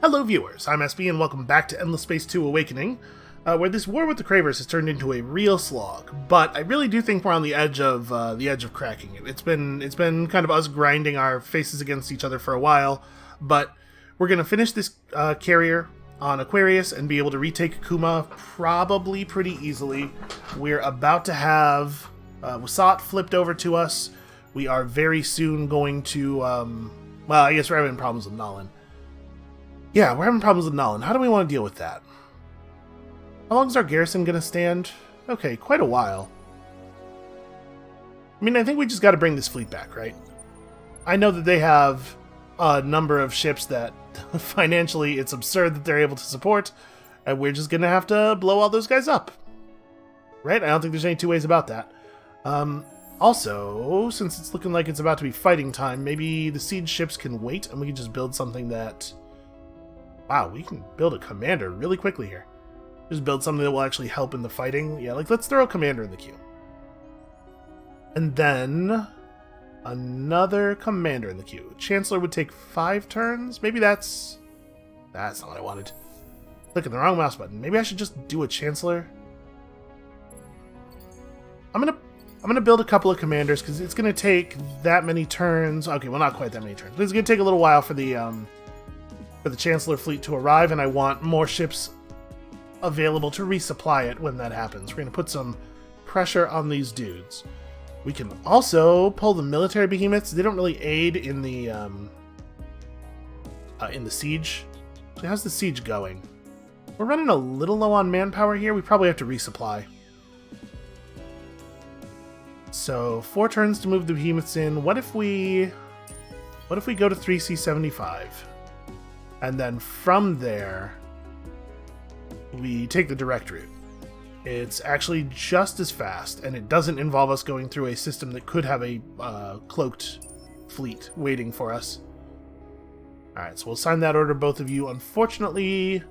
Hello viewers, I'm SB and welcome back to Endless Space 2 Awakening, where this war with the Cravers has turned into a real slog, but I really do think we're on the edge of cracking it. It's been kind of us grinding our faces against each other for a while, but we're going to finish this carrier on Aquarius and be able to retake Kuma probably pretty easily. We're about to have Wasat flipped over to us. We are very soon going to, well, I guess we're having problems with Nakalim. Yeah, we're having problems with Nakalim. How do we want to deal with that? How long is our garrison going to stand? Okay, quite a while. I mean, I think we just got to bring this fleet back, right? I know that they have a number of ships that financially it's absurd that they're able to support, and we're just going to have to blow all those guys up. Right? I don't think there's any two ways about that. Also, since it's looking like it's about to be fighting time, maybe the siege ships can wait and we can just build something that... Wow, we can build a commander really quickly here. Just build something that will actually help in the fighting. Yeah, like, let's throw a commander in the queue. And then another commander in the queue. Chancellor would take 5 turns. Maybe that's not what I wanted. Clicking the wrong mouse button. Maybe I should just do a Chancellor. I'm gonna build a couple of commanders because it's gonna take that many turns. Okay, well, not quite that many turns, but it's gonna take a little while for the Chancellor fleet to arrive, and I want more ships available to resupply it when that happens. We're going to put some pressure on these dudes. We can also pull the military behemoths. They don't really aid in the siege. So how's the siege going? We're running a little low on manpower here. We probably have to resupply. So 4 turns to move the behemoths in. What if we go to 3C75? And then from there, we take the direct route. It's actually just as fast, and it doesn't involve us going through a system that could have a cloaked fleet waiting for us. Alright, so we'll sign that order, both of you. Unfortunately,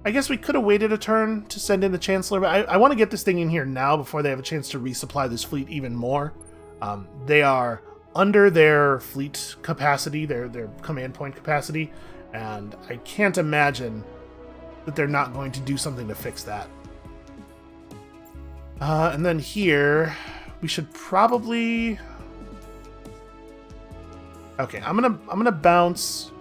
I guess we could have waited a turn to send in the Chancellor, but I want to get this thing in here now before they have a chance to resupply this fleet even more. They are under their fleet capacity, their command point capacity, and I can't imagine that they're not going to do something to fix that. And then here, we should probably... Okay, I'm gonna bounce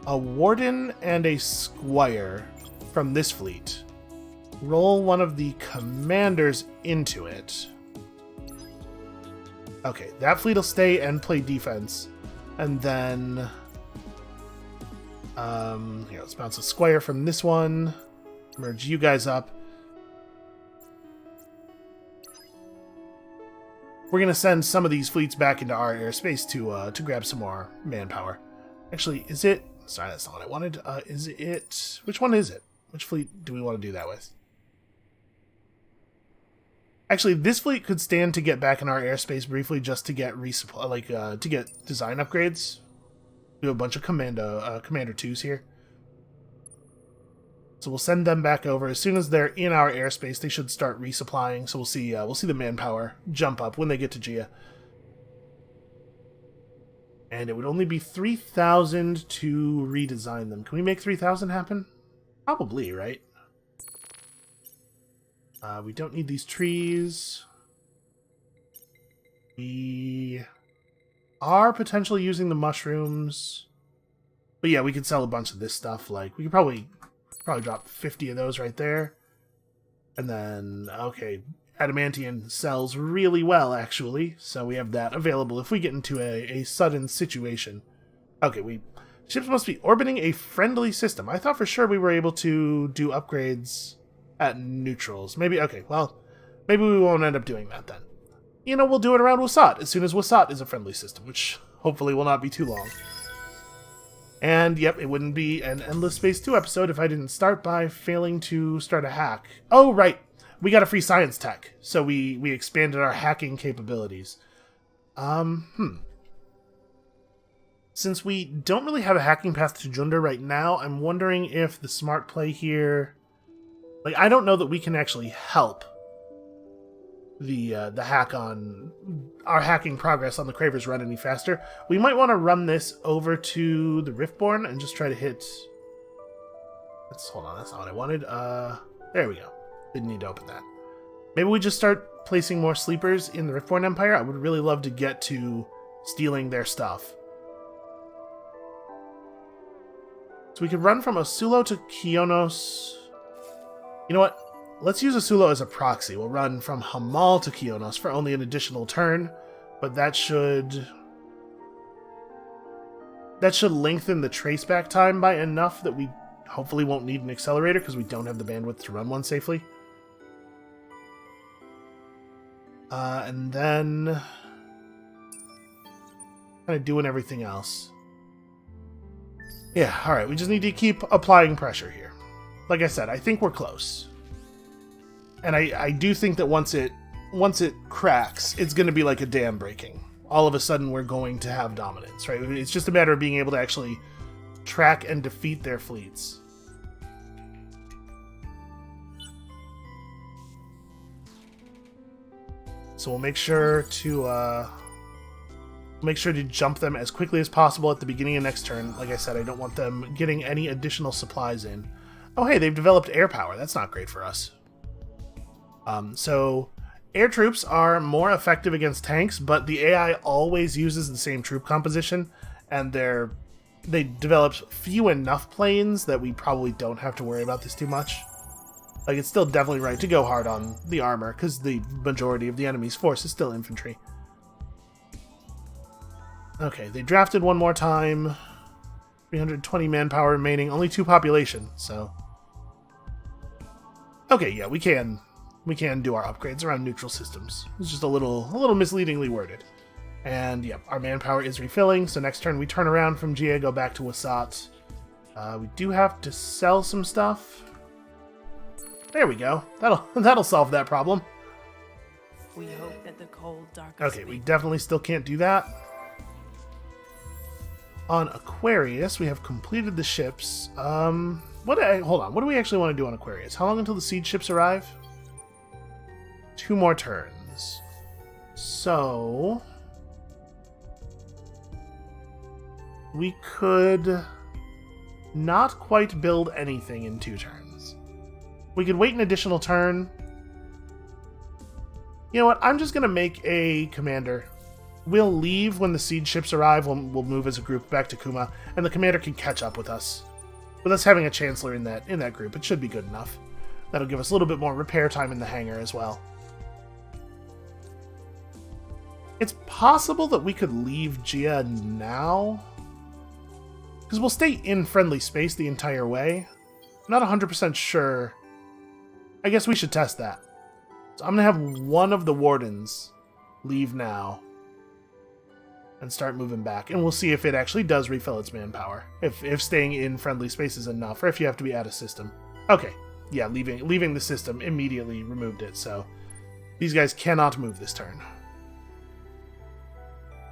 a Warden and a Squire from this fleet. Roll one of the commanders into it. Okay, that fleet will stay and play defense. And then... here, let's bounce a Squire from this one. Merge you guys up. We're going to send some of these fleets back into our airspace to grab some more manpower. Actually, is it... Sorry, that's not what I wanted. Is it... Which one is it? Which fleet do we want to do that with? Actually, this fleet could stand to get back in our airspace briefly just to get resupply, to get design upgrades. We have a bunch of Commander 2s here. So we'll send them back over. As soon as they're in our airspace, they should start resupplying. So we'll see the manpower jump up when they get to Gia. And it would only be 3,000 to redesign them. Can we make 3,000 happen? Probably, right? We don't need these trees. We are potentially using the mushrooms. But yeah, we could sell a bunch of this stuff. Like, we could probably drop 50 of those right there. And then, okay, Adamantium sells really well, actually. So we have that available if we get into a sudden situation. Okay, ships must be orbiting a friendly system. I thought for sure we were able to do upgrades at neutrals. Maybe, okay, well, maybe we won't end up doing that then. You know, we'll do it around Wasat as soon as Wasat is a friendly system, which hopefully will not be too long. And, yep, it wouldn't be an Endless Space 2 episode if I didn't start by failing to start a hack. Oh, right. We got a free science tech, so we expanded our hacking capabilities. Since we don't really have a hacking path to Junda right now, I'm wondering if the smart play here... Like, I don't know that we can actually help the hack on our hacking progress on the Cravers run any faster. We might want to run this over to the Riftborn and just try to hit hold on, that's not what I wanted. There we go. Didn't need to open that. Maybe we just start placing more sleepers in the Riftborn Empire. I would really love to get to stealing their stuff. So we could run from Asulo to Kionos. You know what? Let's use Asulo as a proxy. We'll run from Hamal to Kionos for only an additional turn, but that should lengthen the traceback time by enough that we hopefully won't need an accelerator because we don't have the bandwidth to run one safely. And then kind of doing everything else. Yeah, alright, we just need to keep applying pressure here. Like I said, I think we're close. And I do think that once it cracks, it's going to be like a dam breaking. All of a sudden, we're going to have dominance, right? It's just a matter of being able to actually track and defeat their fleets. So we'll make sure to jump them as quickly as possible at the beginning of next turn. Like I said, I don't want them getting any additional supplies in. Oh, hey, they've developed air power. That's not great for us. So air troops are more effective against tanks, but the AI always uses the same troop composition, and they developed few enough planes that we probably don't have to worry about this too much. Like, it's still definitely right to go hard on the armor, because the majority of the enemy's force is still infantry. Okay, they drafted one more time. 320 manpower remaining, only 2 population, so... Okay, yeah, we can do our upgrades around neutral systems. It's just a little misleadingly worded. And, yeah, our manpower is refilling, so next turn we turn around from Gia, go back to Wasat. We do have to sell some stuff. There we go. That'll solve that problem. We hope that the cold, dark. Okay, we definitely still can't do that. On Aquarius, we have completed the ships. Hold on. What do we actually want to do on Aquarius? How long until the siege ships arrive? 2 more turns. So we could not quite build anything in 2 turns. We could wait an additional turn. You know what? I'm just going to make a commander. We'll leave when the siege ships arrive. We'll move as a group back to Kuma, and the commander can catch up with us. With us having a chancellor in that group, it should be good enough. That'll give us a little bit more repair time in the hangar as well. It's possible that we could leave Gia now, because we'll stay in friendly space the entire way. I'm not 100% sure. I guess we should test that. So I'm going to have one of the wardens leave now and start moving back, and we'll see if it actually does refill its manpower. If staying in friendly space is enough, or if you have to be out of system. Okay, yeah, leaving the system immediately removed it, so these guys cannot move this turn.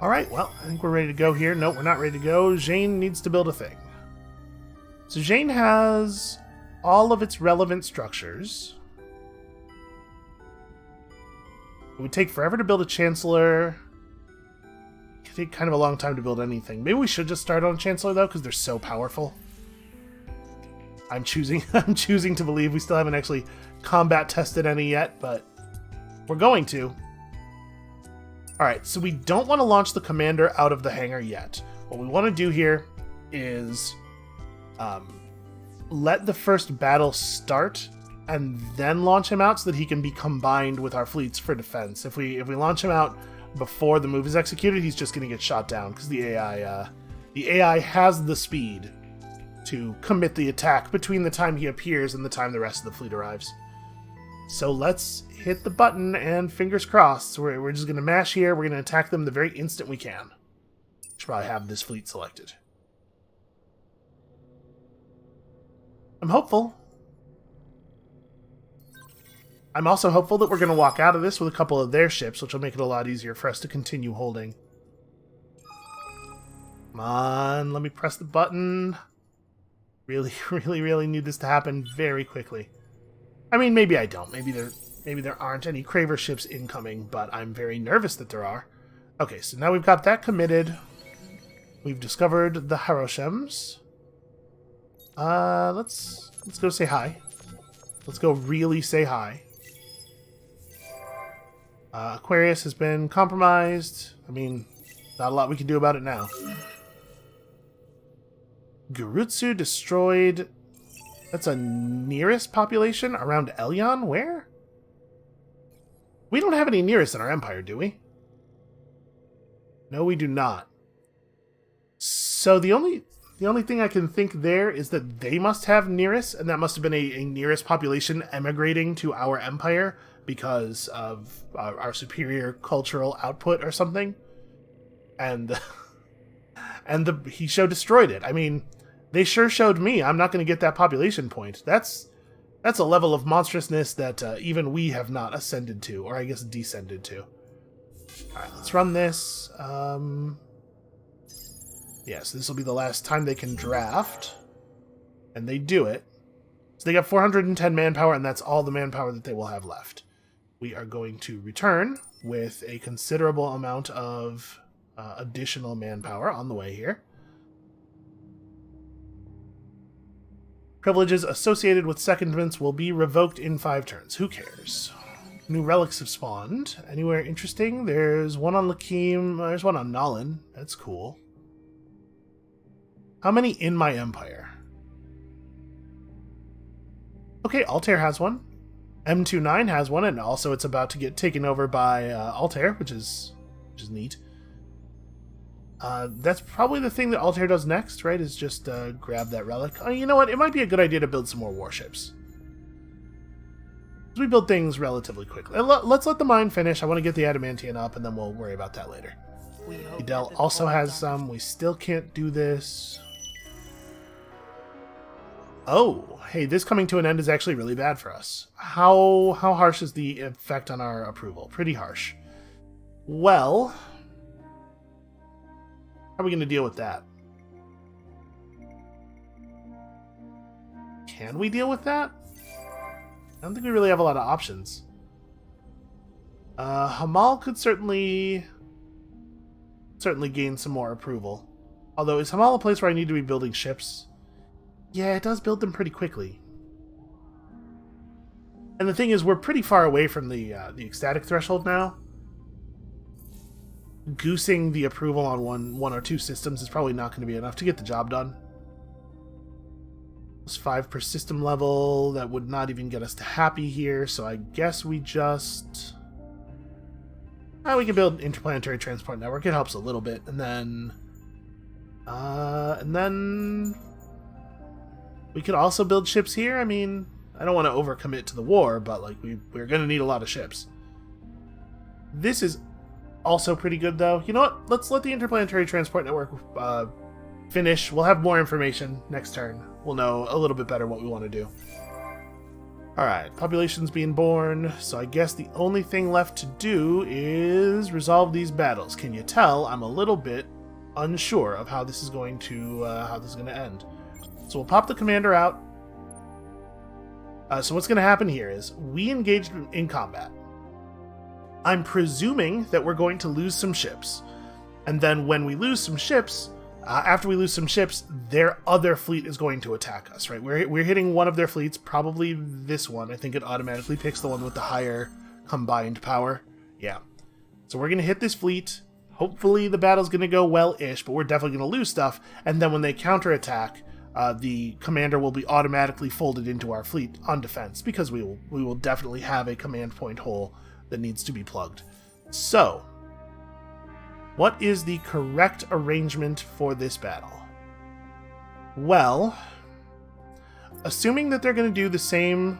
Alright, well, I think we're ready to go here. No, we're not ready to go. Jane needs to build a thing. So Jane has all of its relevant structures. It would take forever to build a Chancellor. It could take kind of a long time to build anything. Maybe we should just start on Chancellor, though, because they're so powerful. I'm choosing to believe we still haven't actually combat tested any yet, but we're going to. Alright, so we don't want to launch the commander out of the hangar yet. What we want to do here is let the first battle start and then launch him out so that he can be combined with our fleets for defense. If we launch him out before the move is executed, he's just going to get shot down because the AI has the speed to commit the attack between the time he appears and the time the rest of the fleet arrives. So let's hit the button and fingers crossed. So we're just going to mash here. We're going to attack them the very instant we can. Should probably have this fleet selected. I'm hopeful. I'm also hopeful that we're going to walk out of this with a couple of their ships, which will make it a lot easier for us to continue holding. Come on, let me press the button. Really, really need this to happen very quickly. I mean, maybe I don't. Maybe there aren't any Craver ships incoming, but I'm very nervous that there are. Okay, so now we've got that committed. We've discovered the Haroshems. Let's go say hi. Let's go really say hi. Aquarius has been compromised. I mean, not a lot we can do about it now. Gurutsu destroyed... That's a nearest population around Elyon? Where? We don't have any nearest in our empire, do we? No, we do not. So the only thing I can think there is that they must have nearest, and that must have been a nearest population emigrating to our empire because of our superior cultural output or something. And and the Hisho destroyed it. I mean, they sure showed me I'm not going to get that population point. That's a level of monstrousness that even we have not ascended to, or I guess descended to. Alright, let's run this. Yeah, so this will be the last time they can draft. And they do it. So they got 410 manpower, and that's all the manpower that they will have left. We are going to return with a considerable amount of additional manpower on the way here. Privileges associated with secondments will be revoked in 5 turns. Who cares? New relics have spawned. Anywhere interesting? There's one on Lakim. There's one on Nakalim. That's cool. How many in my empire? Okay, Altair has one. M29 has one, and also it's about to get taken over by Altair, which is neat. That's probably the thing that Altair does next, right? Is just grab that relic. Oh, you know what? It might be a good idea to build some more warships. We build things relatively quickly. Let's let the mine finish. I want to get the adamantium up, and then we'll worry about that later. Idel also has some. We still can't do this. Oh, hey, this coming to an end is actually really bad for us. How harsh is the effect on our approval? Pretty harsh. Well, how are we going to deal with that? Can we deal with that? I don't think we really have a lot of options. Hamal could certainly gain some more approval. Although, is Hamal a place where I need to be building ships? Yeah, it does build them pretty quickly. And the thing is, we're pretty far away from the ecstatic threshold now. Goosing the approval on one or two systems is probably not going to be enough to get the job done. It's 5 per system level. That would not even get us to happy here, so I guess we just... we can build interplanetary transport network. It helps a little bit, and then we could also build ships here. I mean, I don't want to overcommit to the war, but like we're going to need a lot of ships. This is also pretty good, though. You know what? Let's let the interplanetary transport network finish. We'll have more information next turn. We'll know a little bit better what we want to do. Alright, population's being born, so I guess the only thing left to do is resolve these battles. Can you tell I'm a little bit unsure of how this is going to end? So we'll pop the commander out. So what's going to happen here is we engaged in combat. I'm presuming that we're going to lose some ships, and then when we lose some ships, after we lose some ships, their other fleet is going to attack us, right? We're hitting one of their fleets, probably this one. I think it automatically picks the one with the higher combined power. Yeah. So we're going to hit this fleet. Hopefully the battle's going to go well-ish, but we're definitely going to lose stuff. And then when they counterattack, the commander will be automatically folded into our fleet on defense, because we will definitely have a command point hole that needs to be plugged. So, what is the correct arrangement for this battle? Well, assuming that they're going to do the same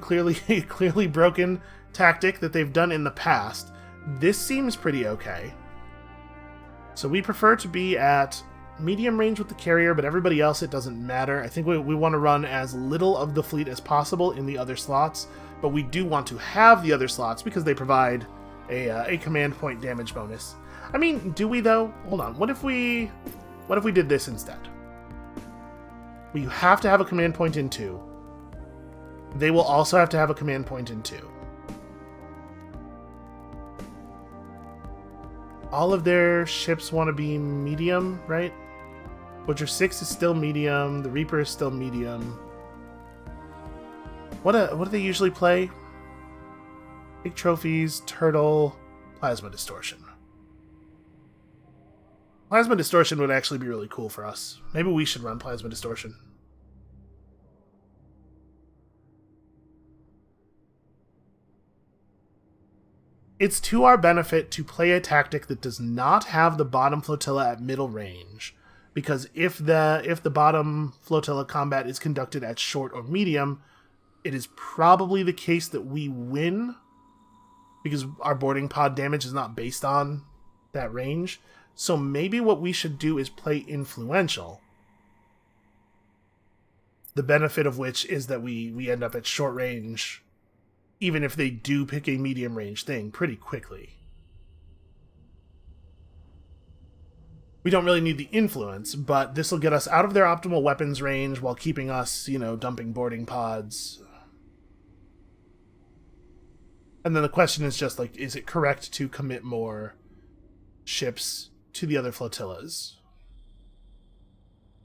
clearly broken tactic that they've done in the past, this seems pretty okay. So we prefer to be at medium range with the carrier, but everybody else, it doesn't matter. I think we want to run as little of the fleet as possible in the other slots, but we do want to have the other slots because they provide a command point damage bonus. I mean, do we though? Hold on. What if we did this instead? We have to have a command point in 2. They will also have to have a command point in 2. All of their ships want to be medium, right? Butcher 6 is still medium. The Reaper is still medium. What do they usually play? Big trophies, turtle, plasma distortion. Plasma distortion would actually be really cool for us. Maybe we should run plasma distortion. It's to our benefit to play a tactic that does not have the bottom flotilla at middle range, because if the bottom flotilla combat is conducted at short or medium, it is probably the case that we win, because our boarding pod damage is not based on that range. So maybe what we should do is play influential. The benefit of which is that we end up at short range, even if they do pick a medium range thing pretty quickly. We don't really need the influence, but this will get us out of their optimal weapons range while keeping us, dumping boarding pods. And then the question is just like, is it correct to commit more ships to the other flotillas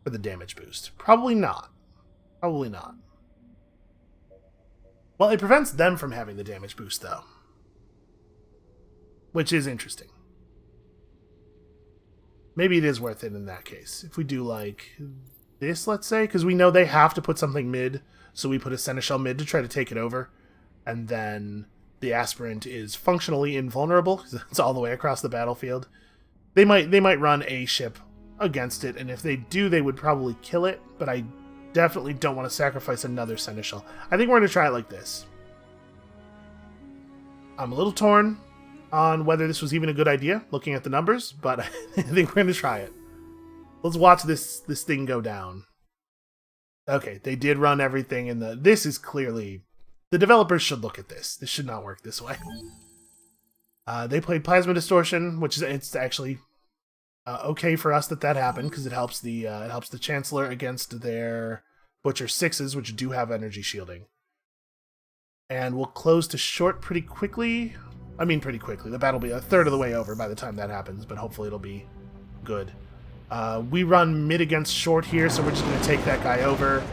for the damage boost? Probably not. Probably not. Well, it prevents them from having the damage boost, though. Which is interesting. Maybe it is worth it in that case. If we do, like, this, let's say, because we know they have to put something mid, so we put a Seneschal mid to try to take it over, and then the Aspirant is functionally invulnerable, because it's all the way across the battlefield. They might run a ship against it, and if they do, they would probably kill it, but I definitely don't want to sacrifice another Seneschal. I think we're going to try it like this. I'm a little torn on whether this was even a good idea, looking at the numbers, but I think we're going to try it. Let's watch this thing go down. Okay, they did run everything in the... This is clearly... The developers should look at this. This should not work this way. They played Plasma Distortion, which is it's actually okay for us that happened, because it helps the Chancellor against their Butcher 6s, which do have energy shielding. And we'll close to short pretty quickly. I mean pretty quickly. The battle will be a third of the way over by the time that happens, but hopefully it'll be good. We run mid against short here, so we're just going to take that guy over.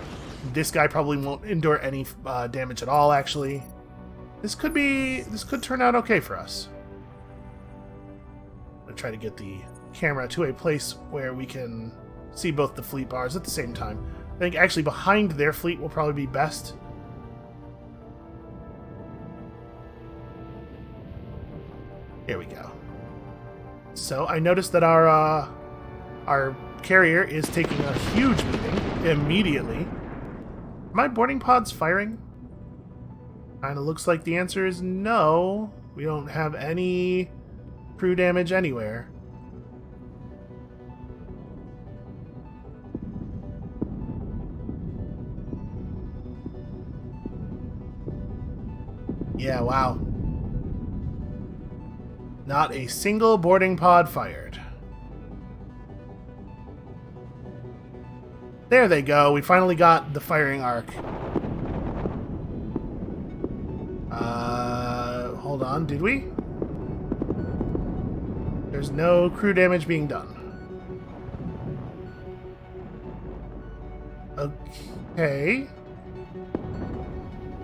This guy probably won't endure any damage at all, actually. This could turn out okay for us. I'm going to try to get the camera to a place where we can see both the fleet bars at the same time. I think actually behind their fleet will probably be best. Here we go. So I noticed that our carrier is taking a huge beating immediately. Are my boarding pods firing? Kinda looks like the answer is no. We don't have any crew damage anywhere. Yeah, wow. Not a single boarding pod fired. There they go. We finally got the firing arc. Hold on. Did we? There's no crew damage being done. Okay.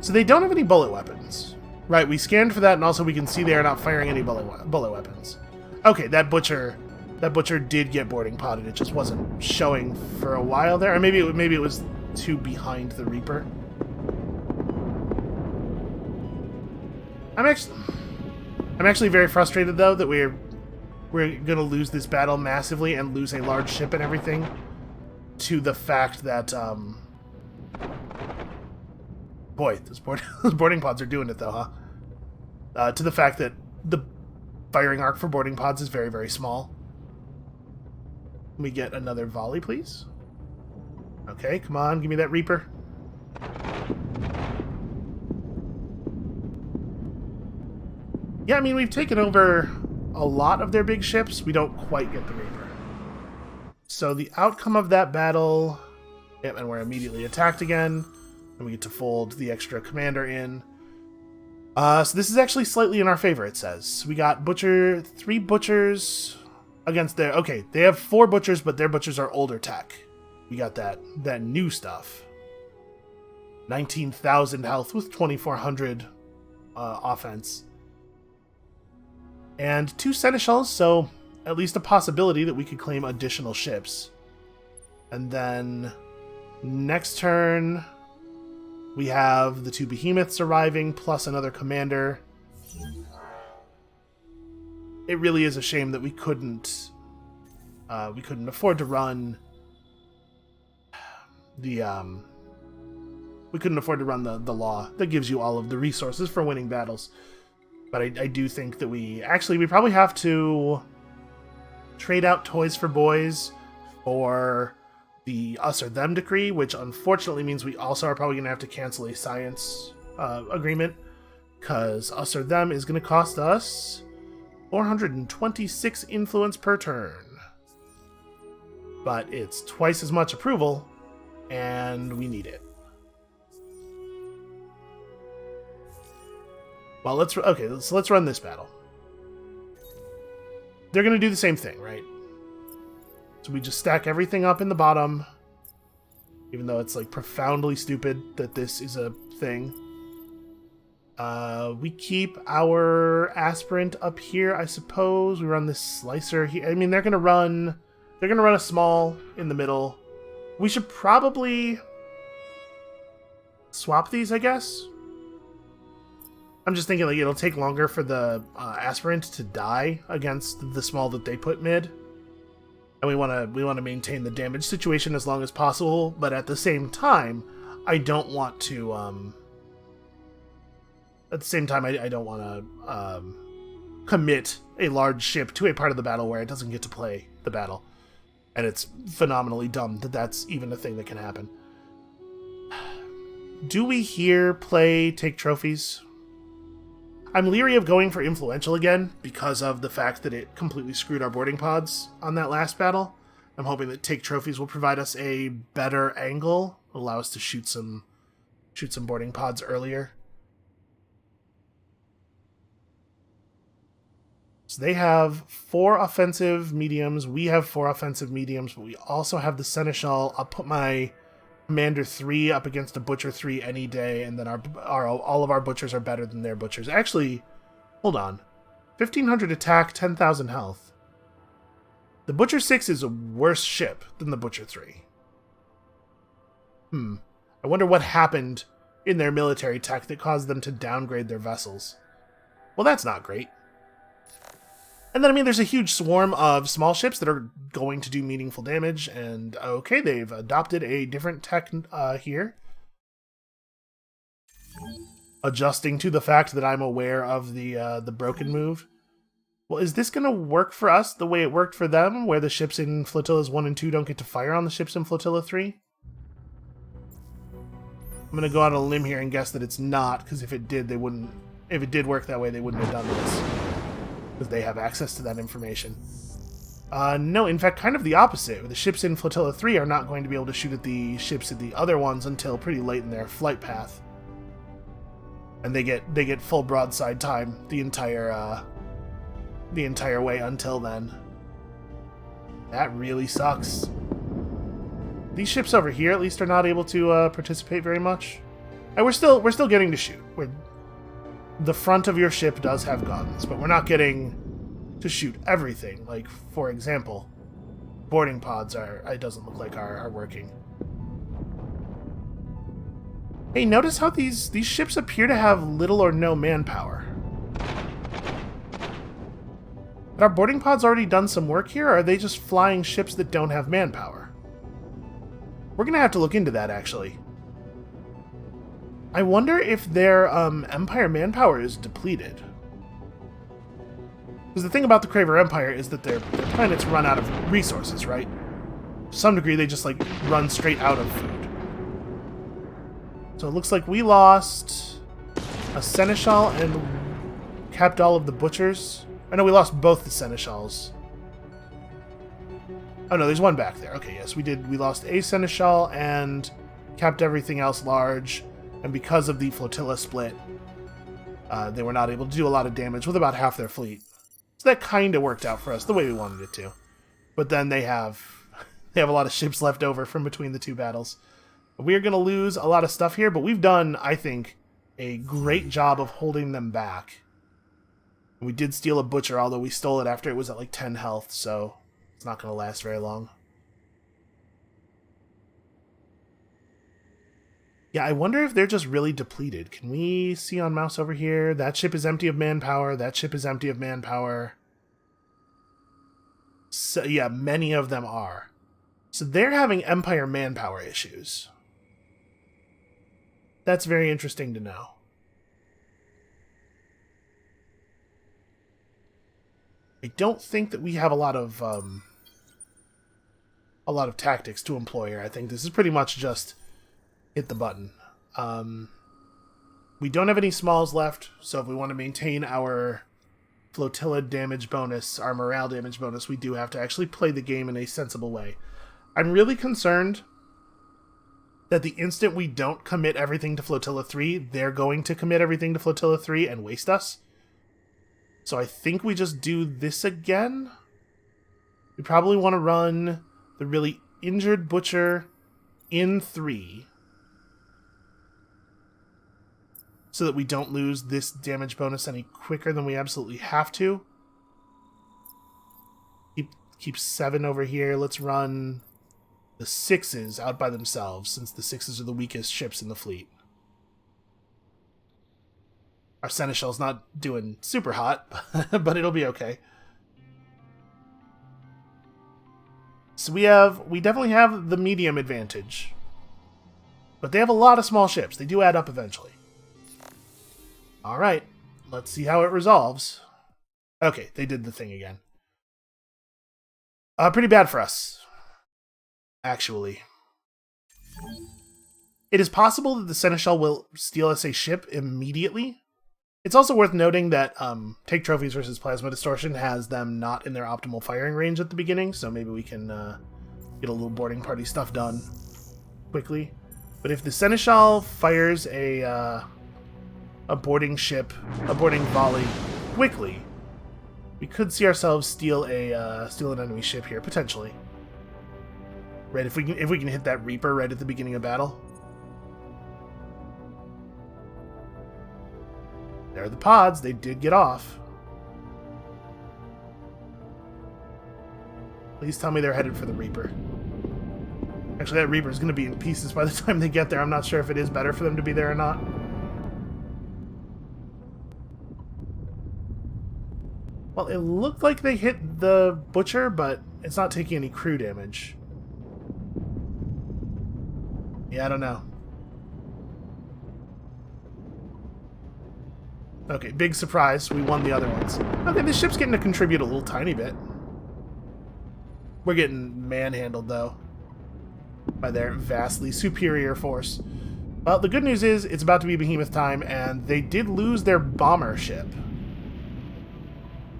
So they don't have any bullet weapons. Right, we scanned for that, and also we can see they are not firing any bullet weapons. Okay, that butcher did get boarding podded. It just wasn't showing for a while there, or maybe it was too behind the Reaper. I'm actually very frustrated though that we're gonna lose this battle massively and lose a large ship and everything to the fact that boy, those boarding pods are doing it, though, huh? To the fact that the firing arc for boarding pods is very, very small. Can we get another volley, please? Okay, come on, give me that Reaper. Yeah, I mean, we've taken over a lot of their big ships. We don't quite get the Reaper. So the outcome of that battle... Yep, and we're immediately attacked again. And we get to fold the extra commander in. So this is actually slightly in our favor, it says. We got 3 butchers, against their... Okay, they have 4 butchers, but their butchers are older tech. We got that new stuff. 19,000 health with 2,400 offense. And 2 seneschals, so at least a possibility that we could claim additional ships. And then next turn, we have the 2 behemoths arriving, plus another commander. It really is a shame that we couldn't afford to run the law that gives you all of the resources for winning battles. But I do think that we probably have to trade out Toys for Boys for the Us or Them decree, which unfortunately means we also are probably going to have to cancel a science agreement, because Us or Them is going to cost us 426 influence per turn. But it's twice as much approval, and we need it. Well, let's run this battle. They're going to do the same thing, right? So we just stack everything up in the bottom, even though it's like profoundly stupid that this is a thing. We keep our aspirant up here, I suppose. We run this slicer here. I mean, they're gonna run a small in the middle. We should probably swap these, I guess. I'm just thinking like it'll take longer for the aspirant to die against the small that they put mid. And we want to maintain the damage situation as long as possible, but at the same time, I don't want to commit a large ship to a part of the battle where it doesn't get to play the battle. And it's phenomenally dumb that that's even a thing that can happen. Do we here play Take Trophies? I'm leery of going for Influential again because of the fact that it completely screwed our boarding pods on that last battle. I'm hoping that Take Trophies will provide us a better angle, allow us to shoot some boarding pods earlier. So they have 4 offensive mediums, we have 4 offensive mediums, but we also have the Seneschal. I'll put my Commander 3 up against a Butcher 3 any day, and then all of our Butchers are better than their Butchers. Actually, hold on. 1,500 attack, 10,000 health. The Butcher 6 is a worse ship than the Butcher 3. I wonder what happened in their military tech that caused them to downgrade their vessels. Well, that's not great. And then, I mean, there's a huge swarm of small ships that are going to do meaningful damage, and okay, they've adopted a different tech here. Adjusting to the fact that I'm aware of the broken move. Well, is this going to work for us the way it worked for them, where the ships in Flotillas 1 and 2 don't get to fire on the ships in Flotilla 3? I'm going to go out on a limb here and guess that it's not, because if it did work that way, they wouldn't have done this. Because they have access to that information. No, in fact, kind of the opposite. The ships in Flotilla 3 are not going to be able to shoot at the ships at the other ones until pretty late in their flight path. And they get full broadside time the entire way until then. That really sucks. These ships over here at least are not able to participate very much. And we're still getting to shoot. The front of your ship does have guns, but we're not getting to shoot everything. Like, for example, boarding pods it doesn't look like are working. Hey, notice how these ships appear to have little or no manpower. Had our boarding pods already done some work here, or are they just flying ships that don't have manpower? We're gonna have to look into that, actually. I wonder if their Empire manpower is depleted. Because the thing about the Craver Empire is that their planets run out of resources, right? To some degree, they just, like, run straight out of food. So it looks like we lost a Seneschal and kept all of the Butchers. I know we lost both the Seneschals. Oh no, there's one back there. Okay, yes, we did. We lost a Seneschal and kept everything else large. And because of the flotilla split, they were not able to do a lot of damage with about half their fleet. So that kind of worked out for us the way we wanted it to. But then they have a lot of ships left over from between the two battles. We're going to lose a lot of stuff here, but we've done, I think, a great job of holding them back. We did steal a butcher, although we stole it after it was at like 10 health, so it's not going to last very long. Yeah, I wonder if they're just really depleted. Can we see on mouse over here? That ship is empty of manpower. That ship is empty of manpower. So, yeah, many of them are. So they're having Empire manpower issues. That's very interesting to know. I don't think that we have a lot of tactics to employ here. I think this is pretty much just hit the button. We don't have any smalls left, so if we want to maintain our flotilla damage bonus, our morale damage bonus, we do have to actually play the game in a sensible way. I'm really concerned that the instant we don't commit everything to Flotilla 3, they're going to commit everything to Flotilla 3 and waste us. So I think we just do this again. We probably want to run the really injured butcher in 3. So that we don't lose this damage bonus any quicker than we absolutely have to. Keep 7 over here. Let's run the 6s out by themselves, since the 6s are the weakest ships in the fleet. Our Seneschal's not doing super hot, but it'll be okay. So we definitely have the medium advantage. But they have a lot of small ships. They do add up eventually. Alright, let's see how it resolves. Okay, they did the thing again. Pretty bad for us, actually. It is possible that the Seneschal will steal us a ship immediately. It's also worth noting that Take Trophies versus Plasma Distortion has them not in their optimal firing range at the beginning, so maybe we can get a little boarding party stuff done quickly. But if the Seneschal fires a boarding volley quickly, we could see ourselves steal an enemy ship here potentially. Right, if we can hit that Reaper right at the beginning of battle. There are the pods. They did get off. Please tell me they're headed for the Reaper. Actually, that Reaper is going to be in pieces by the time they get there. I'm not sure if it is better for them to be there or not. Well, it looked like they hit the Butcher, but it's not taking any crew damage. Yeah, I don't know. Okay, big surprise. We won the other ones. Okay, this ship's getting to contribute a little tiny bit. We're getting manhandled, though, by their vastly superior force. Well, the good news is it's about to be Behemoth time, and they did lose their bomber ship.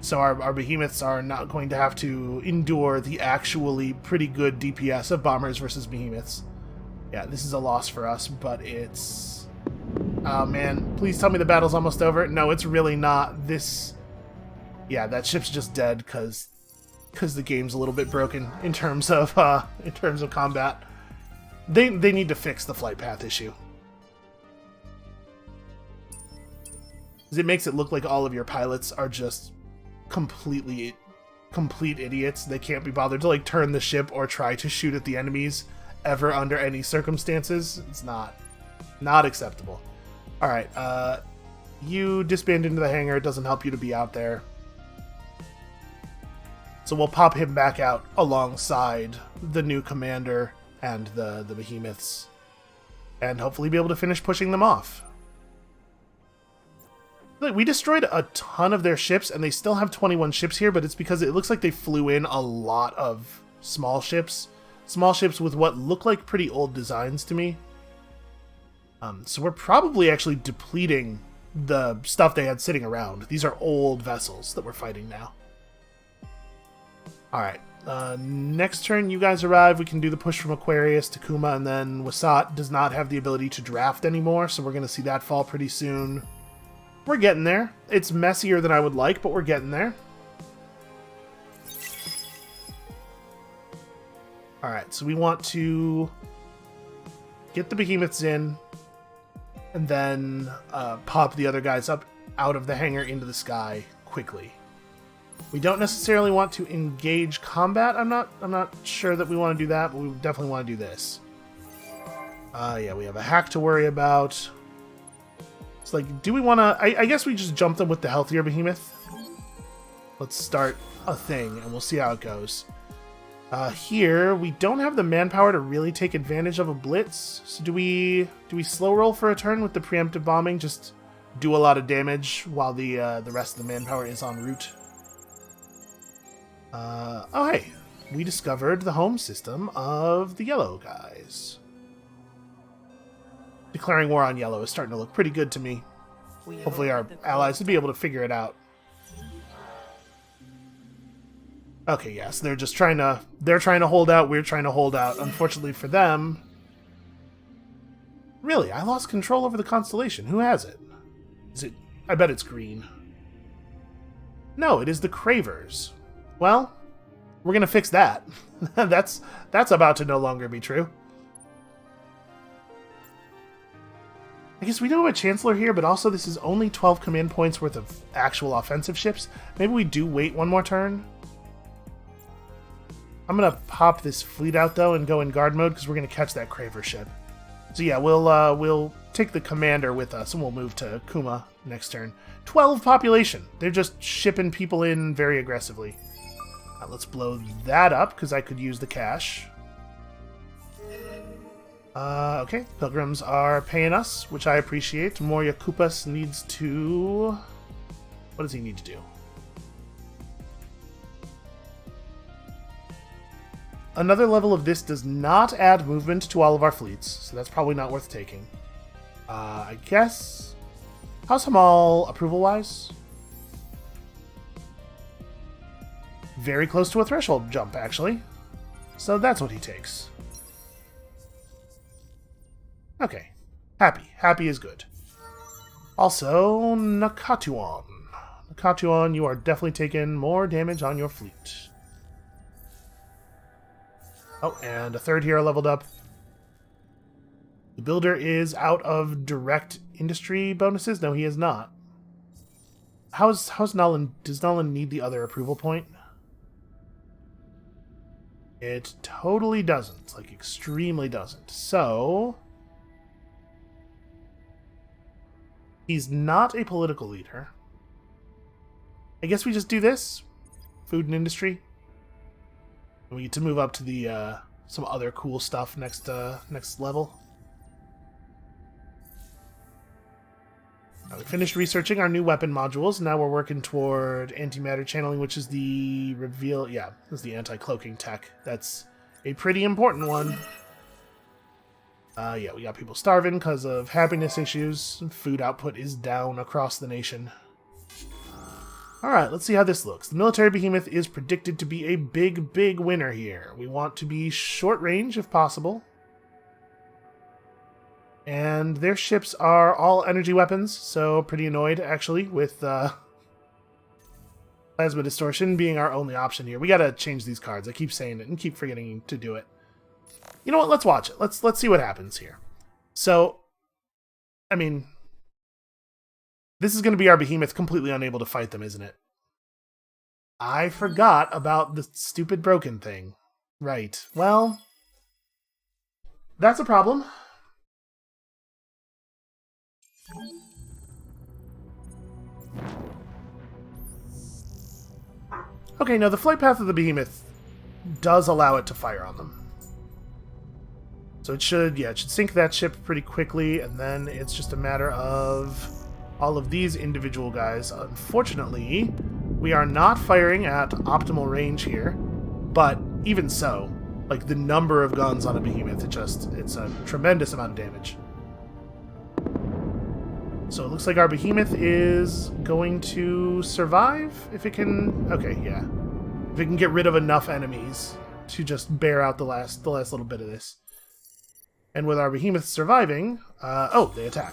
So our Behemoths are not going to have to endure the actually pretty good DPS of bombers versus Behemoths. Yeah, this is a loss for us, but it's... Oh man, please tell me the battle's almost over. No, it's really not. This... Yeah, that ship's just dead because the game's a little bit broken in terms of combat. They need to fix the flight path issue. Because it makes it look like all of your pilots are just complete idiots. They can't be bothered to like turn the ship or try to shoot at the enemies ever under any circumstances. It's not acceptable. Alright, you disband into the hangar. It doesn't help you to be out there. So we'll pop him back out alongside the new commander and the Behemoths. And hopefully be able to finish pushing them off. Look, we destroyed a ton of their ships, and they still have 21 ships here, but it's because it looks like they flew in a lot of small ships. Small ships with what look like pretty old designs to me. So we're probably actually depleting the stuff they had sitting around. These are old vessels that we're fighting now. Alright, next turn you guys arrive. We can do the push from Aquarius to Kuma, and then Wasat does not have the ability to draft anymore, so we're going to see that fall pretty soon. We're getting there. It's messier than I would like, but we're getting there. Alright, so we want to get the behemoths in, and then pop the other guys up out of the hangar into the sky quickly. We don't necessarily want to engage combat. I'm not sure that we want to do that, but we definitely want to do this. Yeah, we have a hack to worry about. It's like, do we want to... I guess we just jump them with the healthier behemoth. Let's start a thing, and we'll see how it goes. Here, we don't have the manpower to really take advantage of a blitz. So do we slow roll for a turn with the preemptive bombing? Just do a lot of damage while the rest of the manpower is en route. Oh hey, we discovered the home system of the yellow guys. Declaring war on yellow is starting to look pretty good to me. Hopefully our allies will be able to figure it out. Okay, yes, they're trying to hold out, we're trying to hold out. Unfortunately for them... Really, I lost control over the constellation. Who has it? Is it... I bet it's green. No, it is the Cravers. Well, we're gonna fix that. That's about to no longer be true. I guess we do have a Chancellor here, but also this is only 12 command points worth of actual offensive ships. Maybe we do wait one more turn. I'm going to pop this fleet out, though, and go in guard mode, because we're going to catch that Craver ship. So yeah, we'll take the commander with us, and we'll move to Kuma next turn. 12 population. They're just shipping people in very aggressively. Let's blow that up, because I could use the cash. Okay, Pilgrims are paying us, which I appreciate. Moria Kupas needs to... What does he need to do? Another level of this does not add movement to all of our fleets, so that's probably not worth taking. I guess... How's Hamal approval-wise? Very close to a threshold jump, actually. So that's what he takes. Okay. Happy. Happy is good. Also, Nakatuon. Nakatuon, you are definitely taking more damage on your fleet. Oh, and a third hero leveled up. The builder is out of direct industry bonuses? No, he is not. How's Nolan? Does Nolan need the other approval point? It totally doesn't. Like, extremely doesn't. So... He's not a political leader. I guess we just do this. Food and industry. And we get to move up to the some other cool stuff next level. Now we finished researching our new weapon modules. Now we're working toward antimatter channeling, which is the reveal. Yeah, this is the anti-cloaking tech. That's a pretty important one. Yeah, we got people starving because of happiness issues. Food output is down across the nation. Alright, let's see how this looks. The military behemoth is predicted to be a big, big winner here. We want to be short range if possible. And their ships are all energy weapons, so pretty annoyed, actually, with plasma distortion being our only option here. We gotta change these cards. I keep saying it and keep forgetting to do it. You know what? Let's watch it. Let's see what happens here. So, I mean, this is going to be our behemoth completely unable to fight them, isn't it? I forgot about the stupid broken thing. Right. Well, that's a problem. Okay, now the flight path of the behemoth does allow it to fire on them. So it should sink that ship pretty quickly, and then it's just a matter of all of these individual guys. Unfortunately, we are not firing at optimal range here, but even so, like the number of guns on a behemoth, it's a tremendous amount of damage. So it looks like our behemoth is going to survive if it can. Okay, yeah, if it can get rid of enough enemies to just bear out the last little bit of this. And with our behemoth surviving, oh, they attack.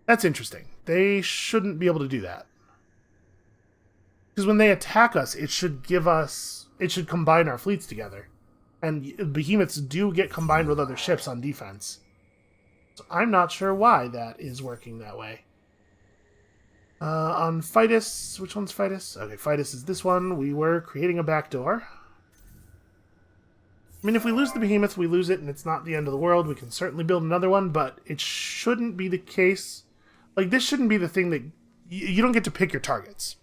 That's interesting. They shouldn't be able to do that. Because when they attack us, it should combine our fleets together. And behemoths do get combined with other ships on defense. So I'm not sure why that is working that way. On Fidus, which one's Fidus? Okay, Fidus is this one. We were creating a backdoor. I mean, if we lose the behemoth, we lose it, and it's not the end of the world. We can certainly build another one, but it shouldn't be the case. Like, this shouldn't be the thing that... You don't get to pick your targets.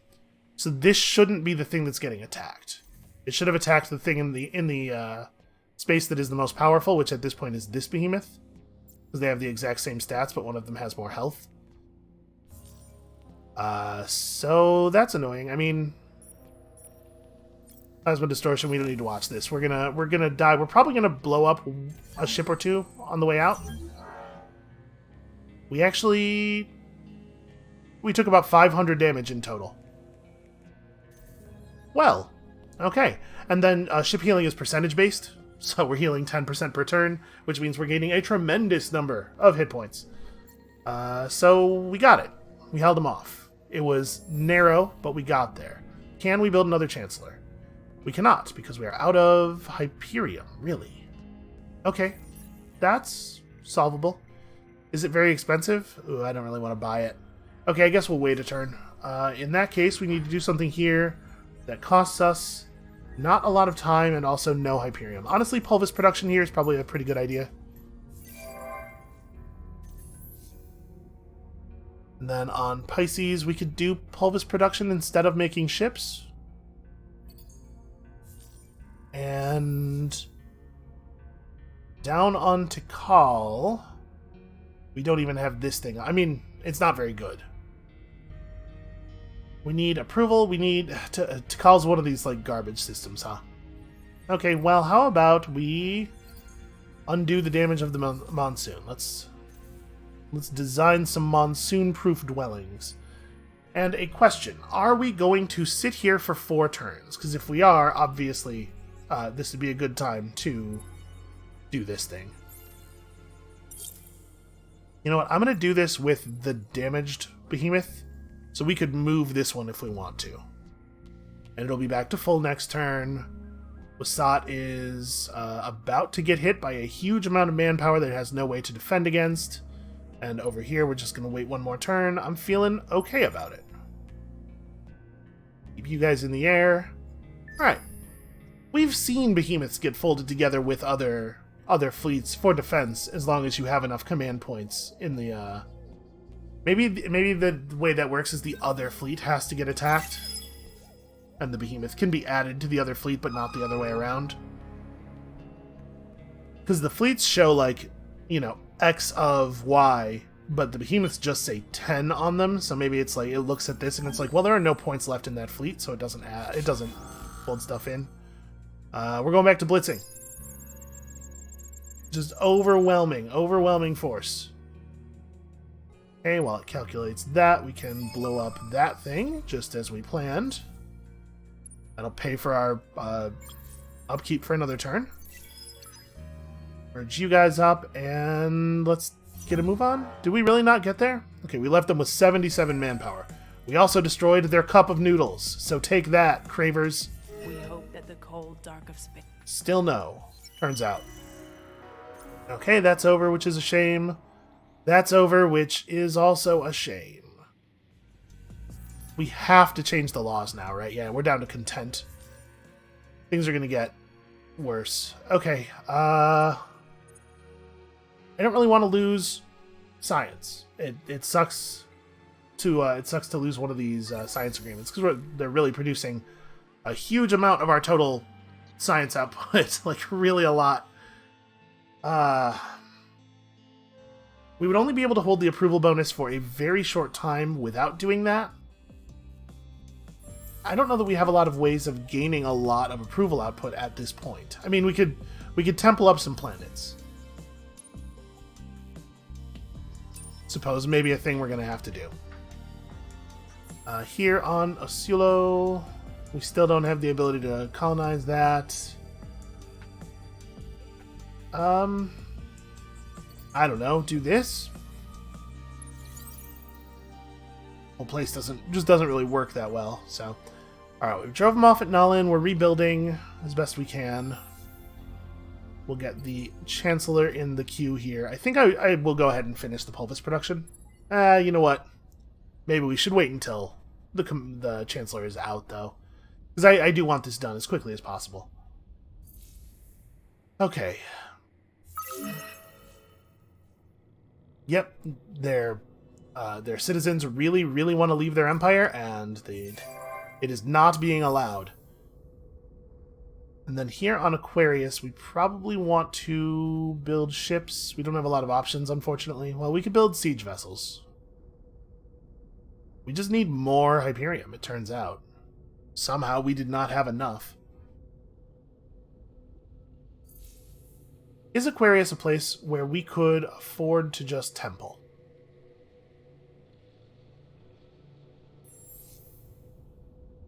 So this shouldn't be the thing that's getting attacked. It should have attacked the thing in the space that is the most powerful, which at this point is this behemoth. Because they have the exact same stats, but one of them has more health. So that's annoying. I mean... Plasma distortion, we don't need to watch this. We're gonna die. We're probably gonna blow up a ship or two on the way out. We took about 500 damage in total. Well, okay. And then ship healing is percentage based, so we're healing 10% per turn, which means we're gaining a tremendous number of hit points. So we got it. We held them off. It was narrow, but we got there. Can we build another Chancellor? We cannot, because we are out of Hyperium, really. Okay, that's solvable. Is it very expensive? Ooh, I don't really want to buy it. Okay, I guess we'll wait a turn. In that case, we need to do something here that costs us not a lot of time and also no Hyperium. Honestly, pulvis production here is probably a pretty good idea. And then on Pisces, we could do pulvis production instead of making ships. And down on Tikal, we don't even have this thing. I mean, it's not very good. We need approval. We need Tikal's one of these like garbage systems, huh? Okay, well, how about we undo the damage of the monsoon? Let's design some monsoon-proof dwellings. And a question: are we going to sit here for 4 turns? Because if we are, obviously. This would be a good time to do this thing. You know what? I'm going to do this with the damaged behemoth, so we could move this one if we want to. And it'll be back to full next turn. Wasat is about to get hit by a huge amount of manpower that it has no way to defend against. And over here, we're just going to wait one more turn. I'm feeling okay about it. Keep you guys in the air. Alright. We've seen behemoths get folded together with other fleets for defense, as long as you have enough command points in the, Maybe the way that works is the other fleet has to get attacked, and the behemoth can be added to the other fleet, but not the other way around. Because the fleets show, like, you know, X of Y, but the behemoths just say 10 on them, so maybe it's like, it looks at this and it's like, well, there are no points left in that fleet, so it doesn't fold stuff in. We're going back to blitzing. Just overwhelming force. Okay, while it calculates that, we can blow up that thing, just as we planned. That'll pay for our upkeep for another turn. Merge you guys up, and let's get a move on. Did we really not get there? Okay, we left them with 77 manpower. We also destroyed their cup of noodles, so take that, cravers. We hope that the cold dark of space. Still no, turns out. Okay, that's over, which is a shame. That's over, which is also a shame. We have to change the laws now, right? Yeah, we're down to content. Things are going to get worse. Okay, I don't really want to lose science. It sucks to lose one of these science agreements, because they're really producing a huge amount of our total science output, like really a lot. We would only be able to hold the approval bonus for a very short time without doing that. I don't know that we have a lot of ways of gaining a lot of approval output at this point. I mean, we could temple up some planets. Suppose maybe a thing we're going to have to do. Here on Osulo, we still don't have the ability to colonize that. I don't know, do this? Whole place doesn't really work that well, so Alright, we drove them off at Nakalim. We're rebuilding as best we can. We'll get the Chancellor in the queue here. I think I will go ahead and finish the Pulvis production. You know what? Maybe we should wait until the Chancellor is out, though. Because I do want this done as quickly as possible. Okay. Yep, their citizens really, really want to leave their empire, and it is not being allowed. And then here on Aquarius, we probably want to build ships. We don't have a lot of options, unfortunately. Well, we could build siege vessels. We just need more Hyperium, it turns out. Somehow we did not have enough. Is Aquarius a place where we could afford to just temple?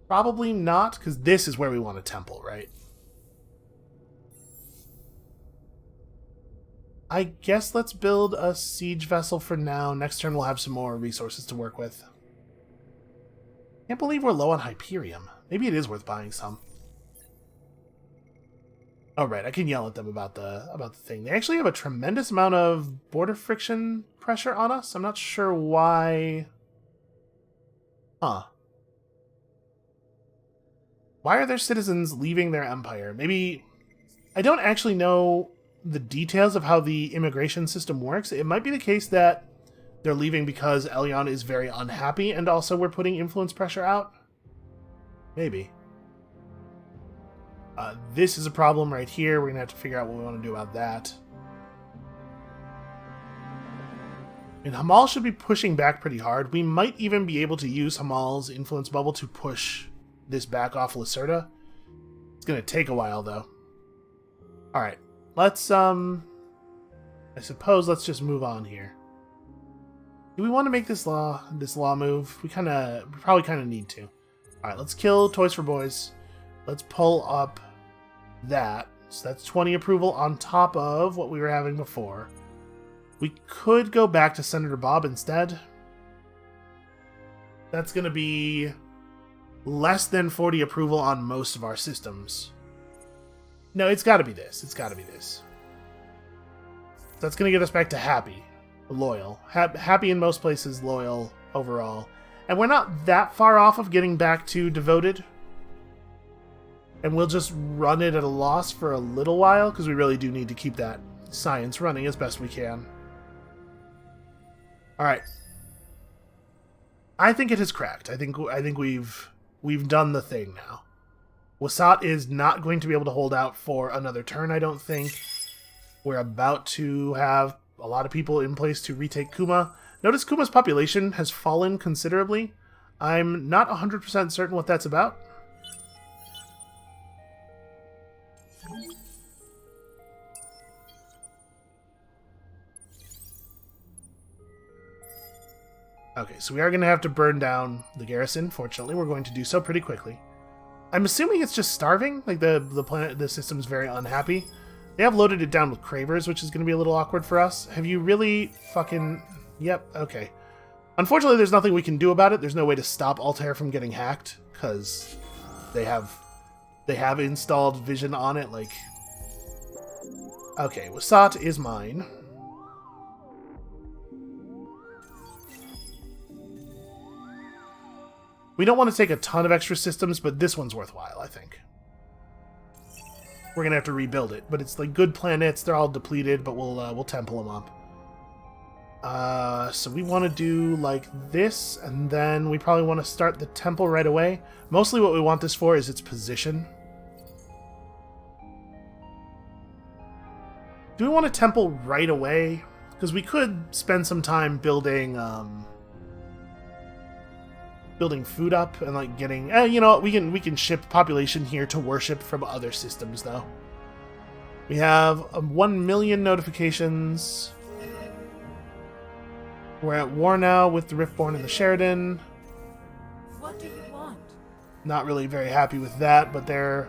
Probably not, because this is where we want to temple, right? I guess let's build a siege vessel for now. Next turn we'll have some more resources to work with. Can't believe we're low on Hyperium. Maybe it is worth buying some. Oh right, I can yell at them about the thing. They actually have a tremendous amount of border friction pressure on us. I'm not sure why. Huh. Why are their citizens leaving their empire? Maybe I don't actually know the details of how the immigration system works. It might be the case that they're leaving because Elyon is very unhappy, and also we're putting influence pressure out. Maybe. This is a problem right here. We're going to have to figure out what we want to do about that. And Hamal should be pushing back pretty hard. We might even be able to use Hamal's influence bubble to push this back off Lacerda. It's going to take a while, though. Alright. Let's, I suppose let's just move on here. Do we want to make this law move? We probably kind of need to. Alright, let's kill Toys for Boys. Let's pull up that. So that's 20 approval on top of what we were having before. We could go back to Senator Bob instead. That's going to be less than 40 approval on most of our systems. No, it's got to be this. It's got to be this. That's going to get us back to happy. Loyal. Happy in most places, loyal overall. And we're not that far off of getting back to devoted. And we'll just run it at a loss for a little while, because we really do need to keep that science running as best we can. Alright. I think it has cracked. I think we've done the thing now. Wasat is not going to be able to hold out for another turn, I don't think. We're about to have a lot of people in place to retake Kuma. Notice Kuma's population has fallen considerably. I'm not 100% certain what that's about. Okay, so we are going to have to burn down the garrison. Fortunately, we're going to do so pretty quickly. I'm assuming it's just starving. Like the system's very unhappy. They have loaded it down with cravers, which is going to be a little awkward for us. Have you really fucking... Yep, okay. Unfortunately, there's nothing we can do about it. There's no way to stop Altair from getting hacked, because they have installed vision on it, like... Okay, Wasat is mine. We don't want to take a ton of extra systems, but this one's worthwhile, I think. We're going to have to rebuild it, but it's like good planets. They're all depleted, but we'll temple them up. So we want to do like this, and then we probably want to start the temple right away. Mostly what we want this for is its position. Do we want a temple right away? Because we could spend some time building food up and like getting you know what, we can ship population here to worship from other systems though. We have 1 million notifications. We're at war now with the Riftborn and the Sheridan. What do you want? Not really very happy with that, but they're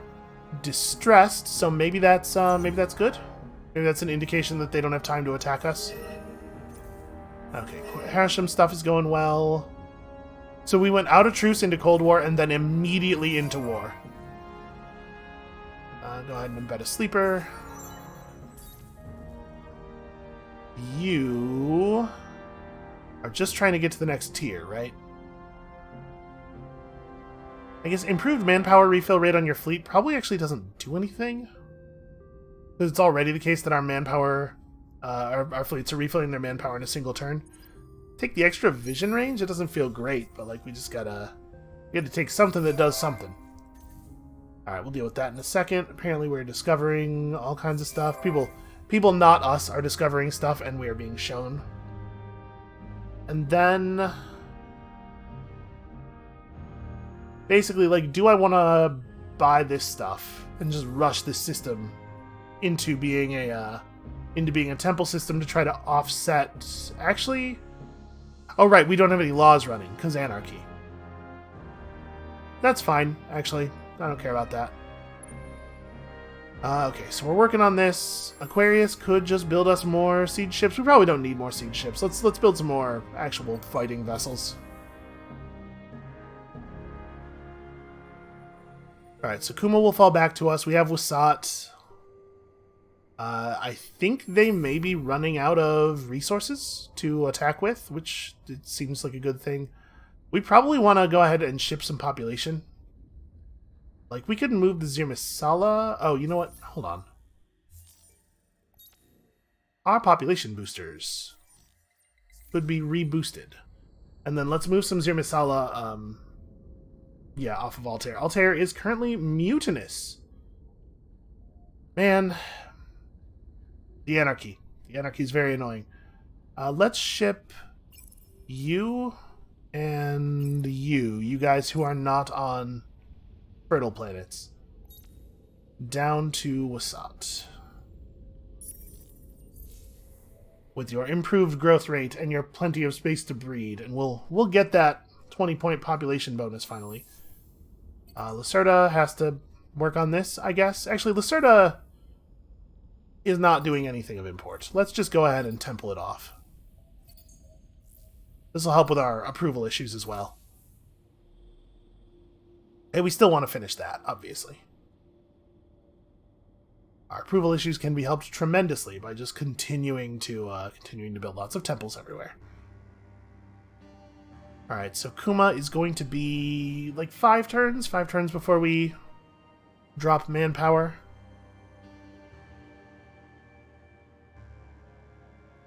distressed, so maybe that's good. Maybe that's an indication that they don't have time to attack us. Okay, Harasham stuff is going well. So we went out of truce into Cold War and then immediately into war. Go ahead and embed a sleeper. You are just trying to get to the next tier, right? I guess improved manpower refill rate on your fleet probably actually doesn't do anything. Because it's already the case that our manpower, our fleets are refilling their manpower in a single turn. Take the extra vision range, it doesn't feel great, but like we had to take something that does something. Alright, we'll deal with that in a second. Apparently we're discovering all kinds of stuff. People not us are discovering stuff and we are being shown. And then basically, like, do I want to buy this stuff and just rush this system into being a temple system to try to offset? Actually, oh right, we don't have any laws running because anarchy. That's fine, actually. I don't care about that. Okay, so we're working on this. Aquarius could just build us more siege ships. We probably don't need more siege ships. Let's build some more actual fighting vessels. Alright, so Kuma will fall back to us. We have Wasat. I think they may be running out of resources to attack with, which it seems like a good thing. We probably want to go ahead and ship some population. Like, we could move the Zirmisala. Oh, you know what? Hold on. Our population boosters could be reboosted. And then let's move some Zirmisala, yeah, off of Altair. Altair is currently mutinous. Man. The Anarchy. The Anarchy is very annoying. Let's ship you and you guys who are not on fertile planets, down to Wasat. With your improved growth rate and your plenty of space to breed, and we'll get that 20-point population bonus finally. Lacerda has to work on this, I guess. Actually, Lacerda is not doing anything of import. Let's just go ahead and temple it off. This will help with our approval issues as well. And we still want to finish that, obviously. Our approval issues can be helped tremendously by just continuing to build lots of temples everywhere. Alright, so Kuma is going to be like 5 turns before we drop manpower.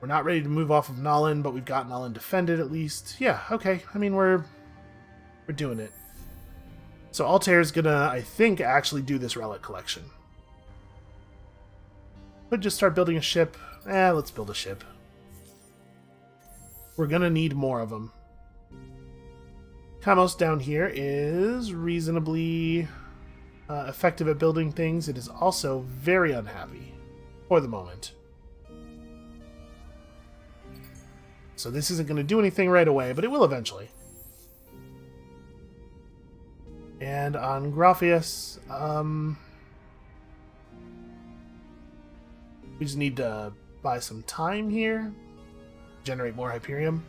We're not ready to move off of Nalin, but we've got Nalin defended at least. Yeah, okay. I mean, we're doing it. So Altair's gonna, I think, actually do this relic collection. Could just start building a ship. Let's build a ship. We're gonna need more of them. Kamos down here is reasonably effective at building things. It is also very unhappy for the moment. So this isn't going to do anything right away, but it will eventually. And on Graphius, we just need to buy some time here. Generate more Hyperium.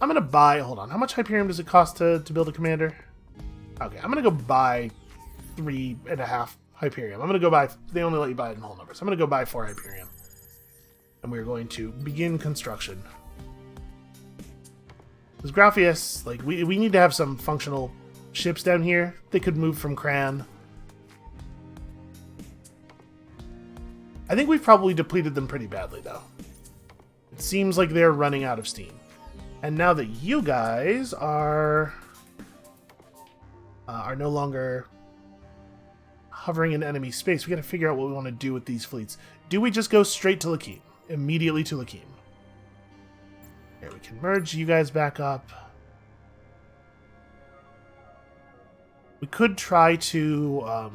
I'm going to buy... Hold on. How much Hyperium does it cost to build a commander? Okay, I'm going to go buy 3.5 Hyperium. I'm going to go buy... They only let you buy it in whole numbers. I'm going to go buy 4 Hyperium. And we're going to begin construction. Because Graphius, like, we need to have some functional ships down here. They could move from Cran. I think we've probably depleted them pretty badly, though. It seems like they're running out of steam. And now that you guys are no longer hovering in enemy space, we got to figure out what we want to do with these fleets. Do we just go straight to Lakeem? Immediately to Lakeem. Here, we can merge you guys back up. We could try to,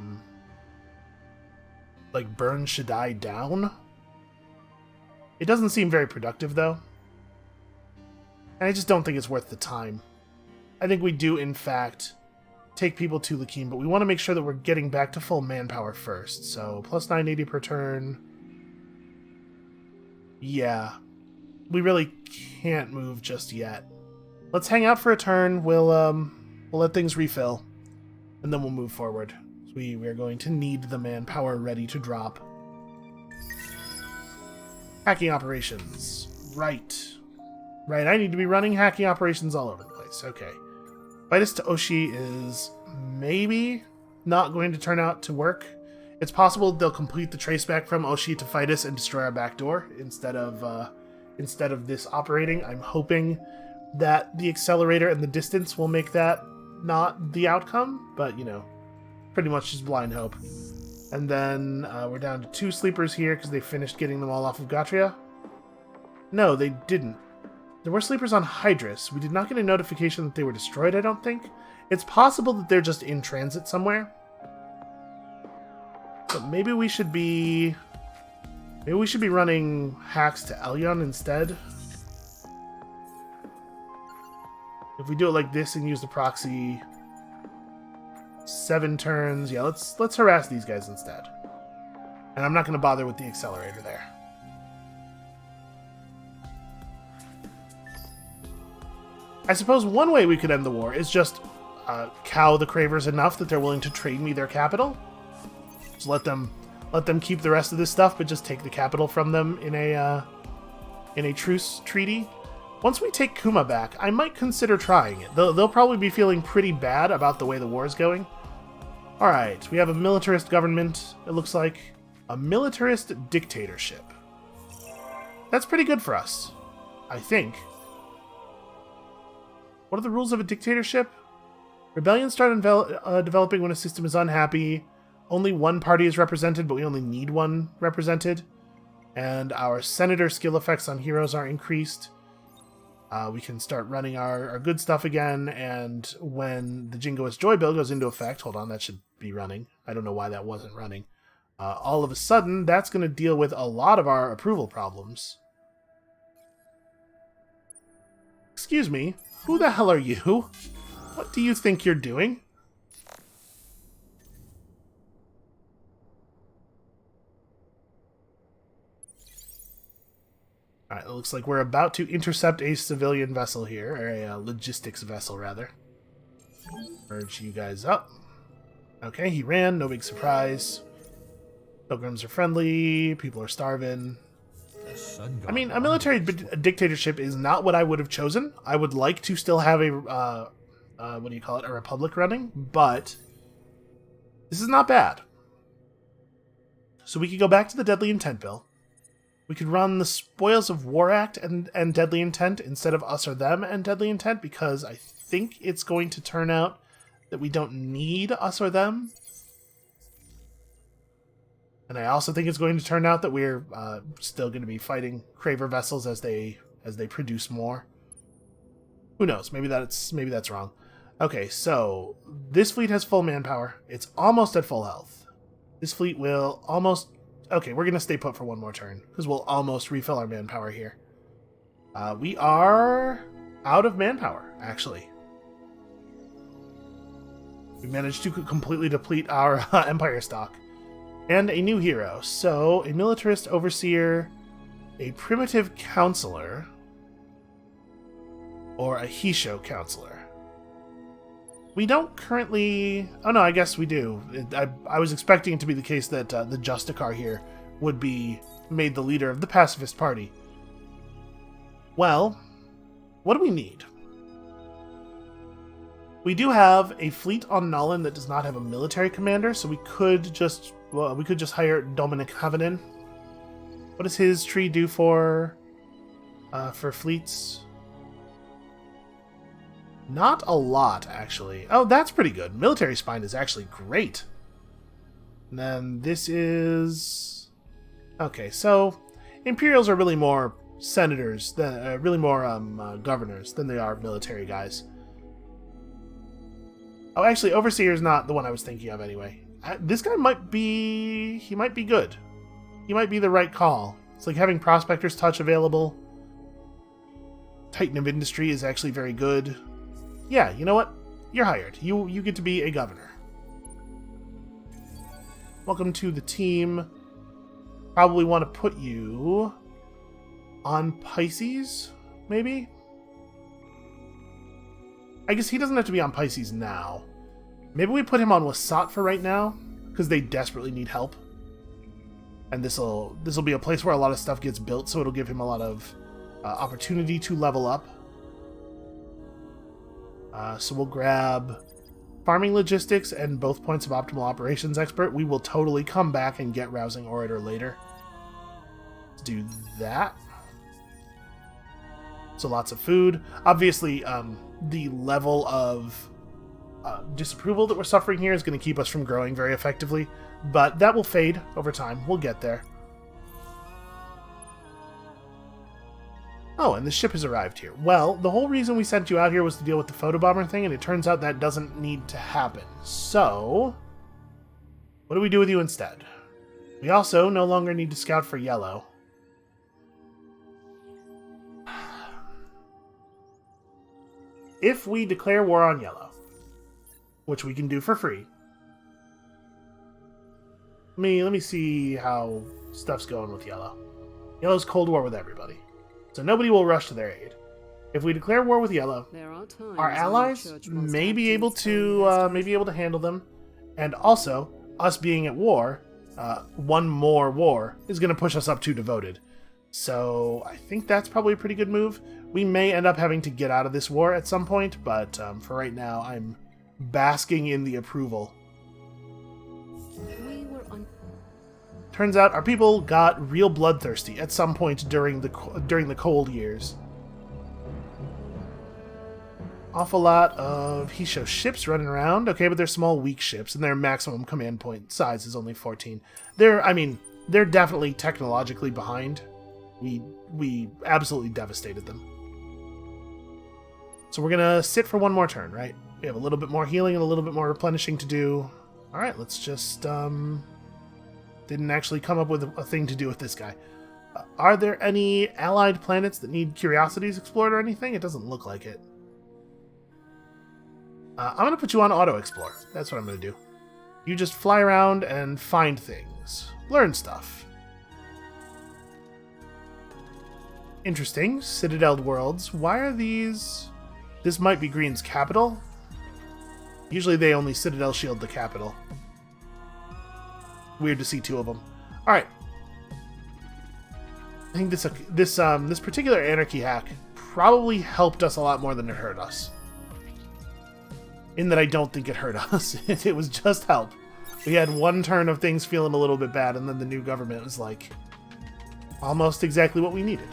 like, burn Shaddai down. It doesn't seem very productive, though. And I just don't think it's worth the time. I think we do, in fact, take people to Lakeem, but we want to make sure that we're getting back to full manpower first. So, plus 980 per turn. Yeah. We really can't move just yet. let's hang out for a turn. We'll let things refill, and then we'll move forward. So we are going to need the manpower ready to drop. Hacking operations. Right. Right, I need to be running hacking operations all over the place. Okay. Vitus to Oshi is maybe not going to turn out to work. It's possible they'll complete the traceback from Oshi to Vitus and destroy our back door instead of this operating. I'm hoping that the accelerator and the distance will make that not the outcome, but, you know, pretty much just blind hope. And then we're down to 2 sleepers here because they finished getting them all off of Gatria. No, they didn't. There were sleepers on Hydrus. We did not get a notification that they were destroyed, I don't think. It's possible that they're just in transit somewhere. But maybe we should be... Maybe we should be running hacks to Elyon instead. If we do it like this and use the proxy... 7 turns. Yeah, let's harass these guys instead. And I'm not going to bother with the accelerator there. I suppose one way we could end the war is just cow the Cravers enough that they're willing to trade me their capital. Just let them keep the rest of this stuff, but just take the capital from them in a truce treaty. Once we take Kuma back, I might consider trying it. They'll probably be feeling pretty bad about the way the war is going. Alright, we have a militarist government, it looks like. A militarist dictatorship. That's pretty good for us, I think. What are the rules of a dictatorship? Rebellions start developing when a system is unhappy. Only one party is represented, but we only need one represented. And our senator skill effects on heroes are increased. We can start running our good stuff again, and when the Jingoist Joy Bill goes into effect, hold on, that should be running. I don't know why that wasn't running. All of a sudden, that's going to deal with a lot of our approval problems. Excuse me, who the hell are you? What do you think you're doing? Alright, it looks like we're about to intercept a civilian vessel here, or a logistics vessel, rather. Merge you guys up. Okay, he ran, no big surprise. Pilgrims are friendly, people are starving. I mean, a military dictatorship is not what I would have chosen. I would like to still have a, what do you call it, a republic running, but this is not bad. So we could go back to the Deadly Intent Bill. We could run the Spoils of War Act and Deadly Intent instead of Us or Them and Deadly Intent, because I think it's going to turn out that we don't need Us or Them. And I also think it's going to turn out that we're still going to be fighting Craver vessels as they produce more. Who knows? Maybe that's wrong. Okay, so this fleet has full manpower. It's almost at full health. This fleet will almost... Okay, we're going to stay put for one more turn, because we'll almost refill our manpower here. We are out of manpower, actually. We managed to completely deplete our Empire stock. And a new hero. So, a militarist overseer, a primitive counselor, or a Hisho counselor. We don't currently... Oh no, I guess we do. I was expecting it to be the case that the Justicar here would be made the leader of the pacifist party. Well, what do we need? We do have a fleet on Nuln that does not have a military commander, so we could just hire Dominic Havenen. What does his tree do for fleets? Not a lot, actually. Oh, that's pretty good. Military Spine is actually great. And then this is... Okay, so Imperials are really more senators, than governors than they are military guys. Oh, actually, Overseer is not the one I was thinking of anyway. This guy might be... He might be good. He might be the right call. It's like having Prospector's Touch available. Titan of Industry is actually very good. Yeah, you know what? You're hired. You get to be a governor. Welcome to the team. Probably want to put you on Pisces, maybe? I guess he doesn't have to be on Pisces now. Maybe we put him on Wasat for right now, because they desperately need help. And this'll be a place where a lot of stuff gets built, so it'll give him a lot of opportunity to level up. So we'll grab Farming Logistics and both points of Optimal Operations Expert. We will totally come back and get Rousing Orator later. Let's do that. So lots of food. Obviously, the level of disapproval that we're suffering here is going to keep us from growing very effectively, but that will fade over time. We'll get there. Oh, and the ship has arrived here. Well, the whole reason we sent you out here was to deal with the photobomber thing, and it turns out that doesn't need to happen. So, what do we do with you instead? We also no longer need to scout for yellow. If we declare war on yellow, which we can do for free. Let me see how stuff's going with yellow. Yellow's Cold War with everybody, so nobody will rush to their aid. If we declare war with yellow, our allies may be able to handle them, and also us being at war, one more war is going to push us up to devoted. So I think that's probably a pretty good move. We may end up having to get out of this war at some point, but for right now, I'm basking in the approval. Turns out our people got real bloodthirsty at some point during the cold years. Awful lot of he shows ships running around. Okay, but they're small, weak ships, and their maximum command point size is only 14. They're definitely technologically behind. We absolutely devastated them. So we're gonna sit for one more turn, right? We have a little bit more healing and a little bit more replenishing to do. All right, let's just didn't actually come up with a thing to do with this guy. Are there any allied planets that need curiosities explored or anything? It doesn't look like it. I'm gonna put you on auto explore. That's what I'm gonna do. You just fly around and find things, learn stuff. Interesting. Citadeled worlds. Why are these? This might be Green's capital. Usually they only Citadel shield the capital. Weird to see two of them. All right. I think this particular anarchy hack probably helped us a lot more than it hurt us. In that I don't think it hurt us. It was just help. We had one turn of things feeling a little bit bad, and then the new government was like almost exactly what we needed.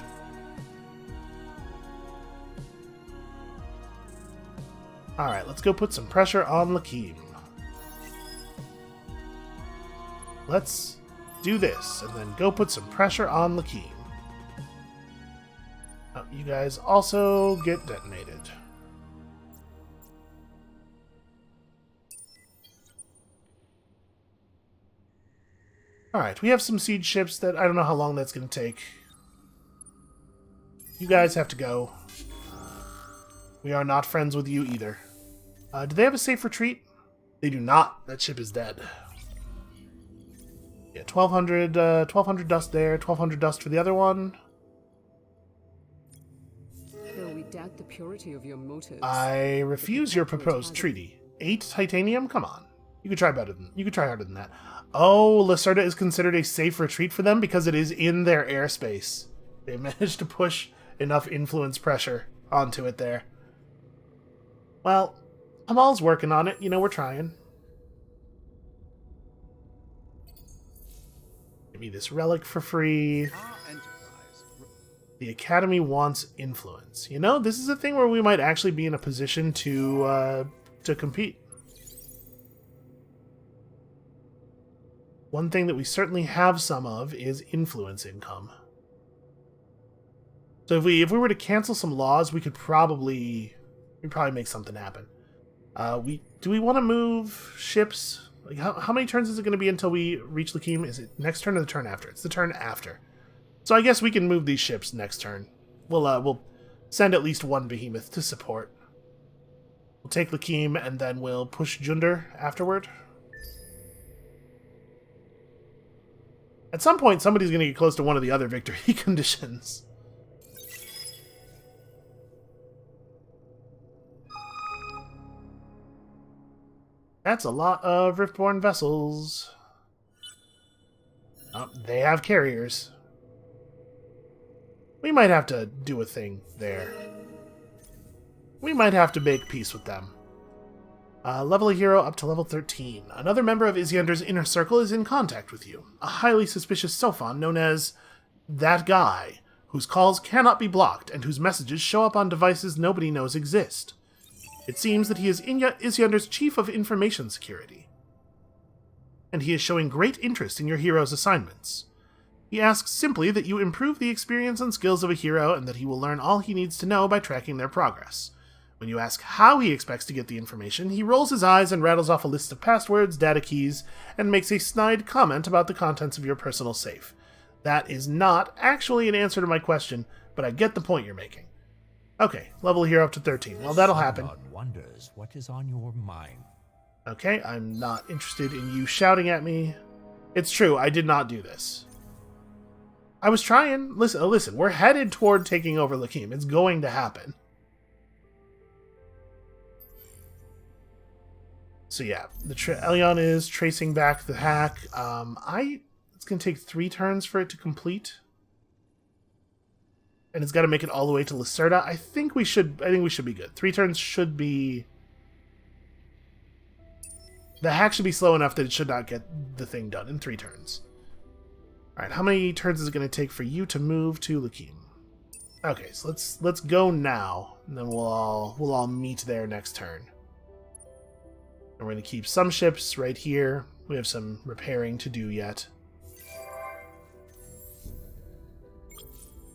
Alright, let's go put some pressure on Lakeem. Let's do this, and then go put some pressure on Lakeem. Oh, you guys also get detonated. Alright, we have some siege ships that I don't know how long that's going to take. You guys have to go. We are not friends with you either. Do they have a safe retreat? They do not. That ship is dead. Yeah, 1200 dust there, 1200 dust for the other one. Though we doubt the purity of your motives. I refuse your proposed treaty. 8 titanium? Come on. You could try better than you could try harder than that. Oh, Lacerda is considered a safe retreat for them because it is in their airspace. They managed to push enough influence pressure onto it there. Well, Hamal's working on it. You know, we're trying. Give me this relic for free. The Academy wants influence. You know, this is a thing where we might actually be in a position to compete. One thing that we certainly have some of is influence income. So if we were to cancel some laws, we'd probably make something happen. Do we want to move ships? Like how many turns is it going to be until we reach Lakeem? Is it next turn or the turn after? It's the turn after. So I guess we can move these ships next turn. We'll send at least one Behemoth to support. We'll take Lakeem and then we'll push Junder afterward. At some point, somebody's going to get close to one of the other victory conditions. That's a lot of Riftborn vessels. Oh, they have carriers. We might have to do a thing there. We might have to make peace with them. Level a hero up to level 13. Another member of Isiander's inner circle is in contact with you. A highly suspicious Sophon known as That Guy, whose calls cannot be blocked and whose messages show up on devices nobody knows exist. It seems that he is Isiander's chief of information security, and he is showing great interest in your hero's assignments. He asks simply that you improve the experience and skills of a hero and that he will learn all he needs to know by tracking their progress. When you ask how he expects to get the information, he rolls his eyes and rattles off a list of passwords, data keys, and makes a snide comment about the contents of your personal safe. That is not actually an answer to my question, but I get the point you're making. Okay, level a hero up to 13. Well, that'll happen. Wonders what is on your mind. Okay, I'm not interested in you shouting at me. It's true, I did not do this. I was trying. Listen, we're headed toward taking over Lakim. It's going to happen. So yeah, Elyon is tracing back the hack. It's going to take 3 turns for it to complete. And it's got to make it all the way to Lacerda. I think we should be good. 3 turns should be... The hack should be slow enough that it should not get the thing done in 3 turns. Alright, how many turns is it going to take for you to move to Lakim? Okay, so let's go now, and then we'll all meet there next turn. And we're going to keep some ships right here. We have some repairing to do yet.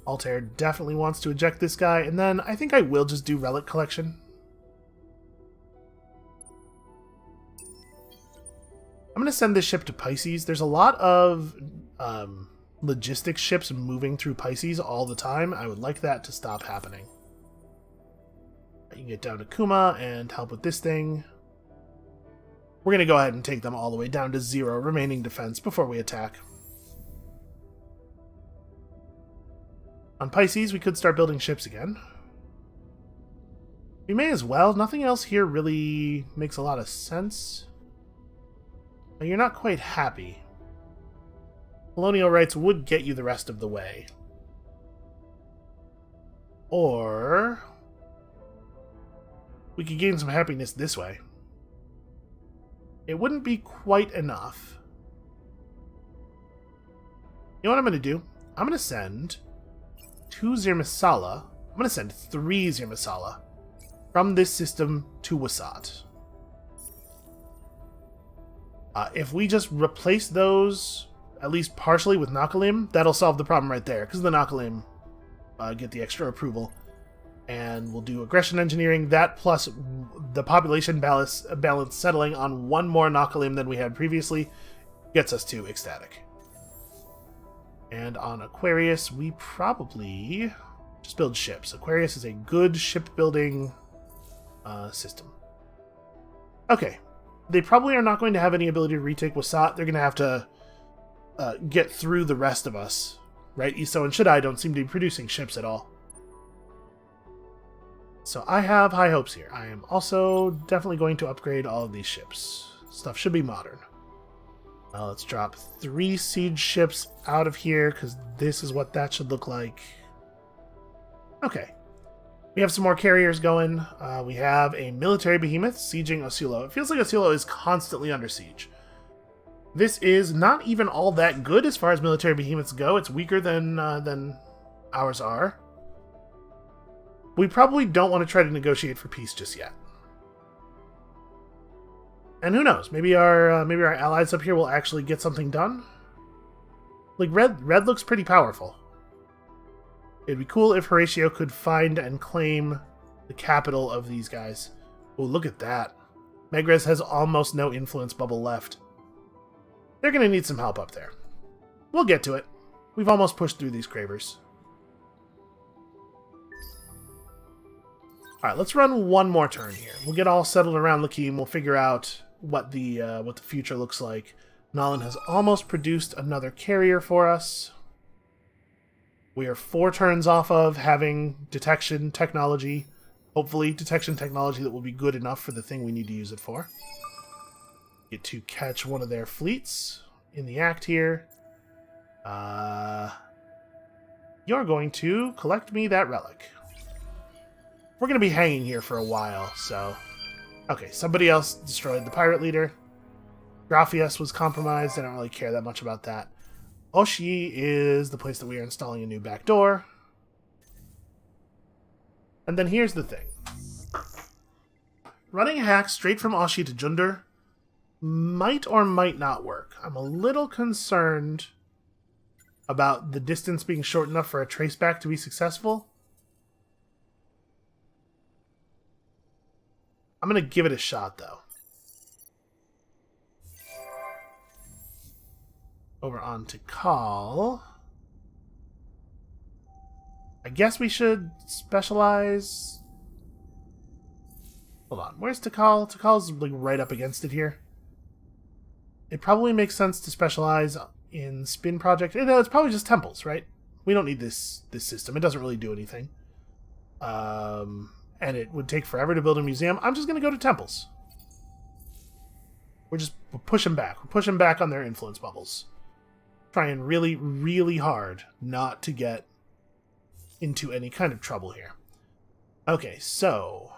Altair definitely wants to eject this guy, and then I think I will just do relic collection. I'm going to send this ship to Pisces. There's a lot of logistics ships moving through Pisces all the time. I would like that to stop happening. You can get down to Kuma and help with this thing. We're going to go ahead and take them all the way down to 0 remaining defense before we attack. On Pisces, we could start building ships again. We may as well. Nothing else here really makes a lot of sense. But you're not quite happy. Colonial rights would get you the rest of the way. Or we could gain some happiness this way. It wouldn't be quite enough. You know what I'm going to do? I'm going to send 2 Zirmisala. I'm going to send 3 Zirmisala from this system to Wasat. If we just replace those, at least partially, with Nakalim, that'll solve the problem right there, because the Nakalim get the extra approval. And we'll do aggression engineering. That plus the population balance settling on 1 more Nakalim than we had previously gets us to ecstatic. And on Aquarius, we probably just build ships. Aquarius is a good shipbuilding system. Okay. They probably are not going to have any ability to retake Wasat. They're going to have to get through the rest of us. Right? Iso and Shaddai don't seem to be producing ships at all. So I have high hopes here. I am also definitely going to upgrade all of these ships. Stuff should be modern. Let's drop 3 siege ships out of here, because this is what that should look like. Okay. We have some more carriers going. We have a military behemoth sieging Osulo. It feels like Osulo is constantly under siege. This is not even all that good as far as military behemoths go. It's weaker than ours are. We probably don't want to try to negotiate for peace just yet. And who knows? Maybe our allies up here will actually get something done. Like red looks pretty powerful. It'd be cool if Horatio could find and claim the capital of these guys. Oh, look at that. Megrez has almost no influence bubble left. They're going to need some help up there. We'll get to it. We've almost pushed through these cravers. Alright, let's run 1 more turn here. We'll get all settled around Lakim. We'll figure out what the future looks like. Nolan has almost produced another carrier for us. We are 4 turns off of having detection technology. Hopefully, detection technology that will be good enough for the thing we need to use it for. Get to catch one of their fleets in the act here. You're going to collect me that relic. We're going to be hanging here for a while, so... Okay, somebody else destroyed the pirate leader. Graphius was compromised. I don't really care that much about that. Oshi is the place that we are installing a new back door. And then here's the thing. Running a hack straight from Oshi to Junder might or might not work. I'm a little concerned about the distance being short enough for a traceback to be successful. I'm going to give it a shot, though. Over on Tikal. I guess we should specialize... Hold on, where's Tikal? Tikal's like right up against it here. It probably makes sense to specialize in Spin Project. You know, it's probably just temples, right? We don't need this system. It doesn't really do anything. And it would take forever to build a museum. I'm just going to go to temples. We're pushing back. We're pushing back on their influence bubbles. Trying really, really hard not to get into any kind of trouble here. Okay, so...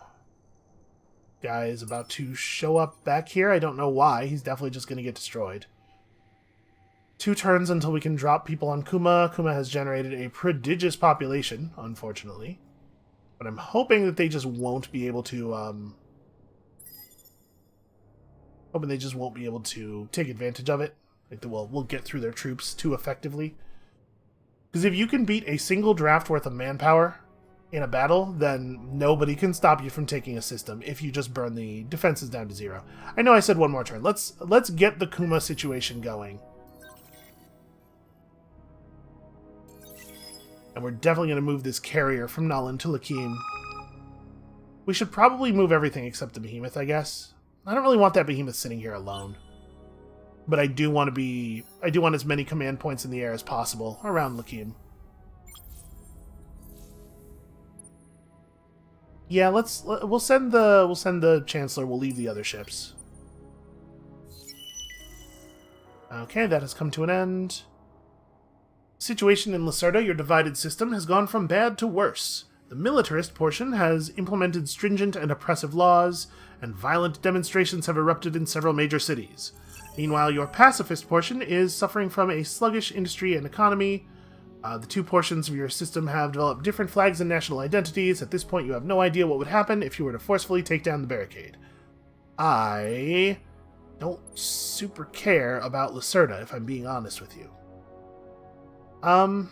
Guy is about to show up back here. I don't know why. He's definitely just going to get destroyed. 2 turns until we can drop people on Kuma. Kuma has generated a prodigious population, unfortunately. But I'm hoping that they just won't be able to... hoping they just won't be able to take advantage of it. Like we'll get through their troops too effectively. Because if you can beat a single draft worth of manpower in a battle, then nobody can stop you from taking a system if you just burn the defenses down to 0. I know I said one more turn. Let's get the Kuma situation going. And we're definitely going to move this carrier from Nakalim to Lakim. We should probably move everything except the Behemoth, I guess. I don't really want that Behemoth sitting here alone. But I do want as many command points in the air as possible around Lakim. Yeah, we'll send the Chancellor, we'll leave the other ships. Okay, that has come to an end. Situation in Lacerda, your divided system, has gone from bad to worse. The militarist portion has implemented stringent and oppressive laws, and violent demonstrations have erupted in several major cities. Meanwhile, your pacifist portion is suffering from a sluggish industry and economy. The 2 portions of your system have developed different flags and national identities. At this point, you have no idea what would happen if you were to forcefully take down the barricade. I don't super care about Lacerda, if I'm being honest with you. What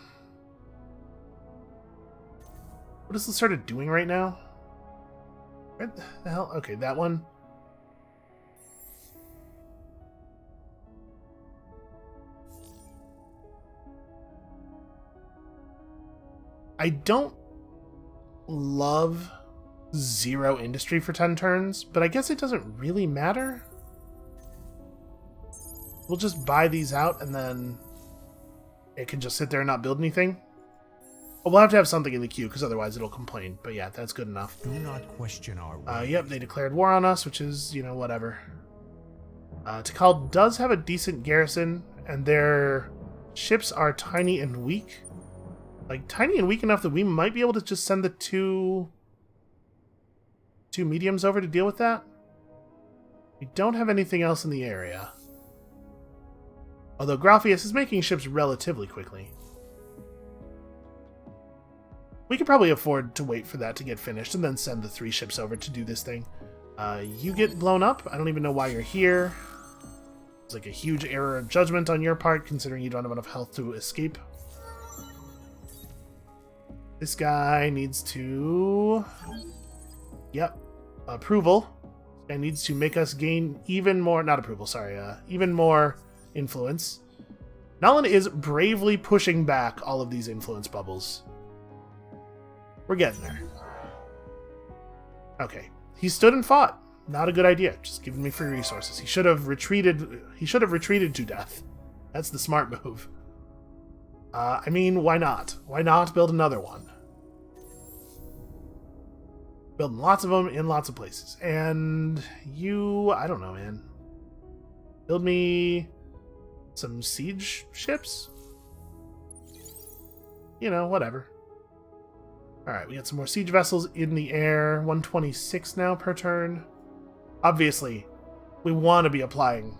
is Lacerda doing right now? Where the hell? Okay, that one. I don't love 0 industry for 10 turns, but I guess it doesn't really matter. We'll just buy these out and then it can just sit there and not build anything. Well, we'll have to have something in the queue because otherwise it'll complain. But yeah, that's good enough. Do not question our way. Yep, they declared war on us, which is, you know, whatever. Tikal does have a decent garrison, and their ships are tiny and weak. Like, tiny and weak enough that we might be able to just send the two mediums over to deal with that. We don't have anything else in the area. Although Graphius is making ships relatively quickly. We could probably afford to wait for that to get finished and then send the 3 ships over to do this thing. You get blown up. I don't even know why you're here. It's like a huge error of judgment on your part, considering you don't have enough health to escape. This guy needs to... Yep. Approval. This guy needs to make us gain even more... Not approval, sorry. Even more influence. Nakalim is bravely pushing back all of these influence bubbles. We're getting there. Okay. He stood and fought. Not a good idea. Just giving me free resources. He should have retreated. He should have retreated to death. That's the smart move. I mean, why not? Why not build another one? Building lots of them in lots of places. And you... I don't know, man. Build me some siege ships? You know, whatever. Alright, we got some more siege vessels in the air. 126 now per turn. Obviously, we want to be applying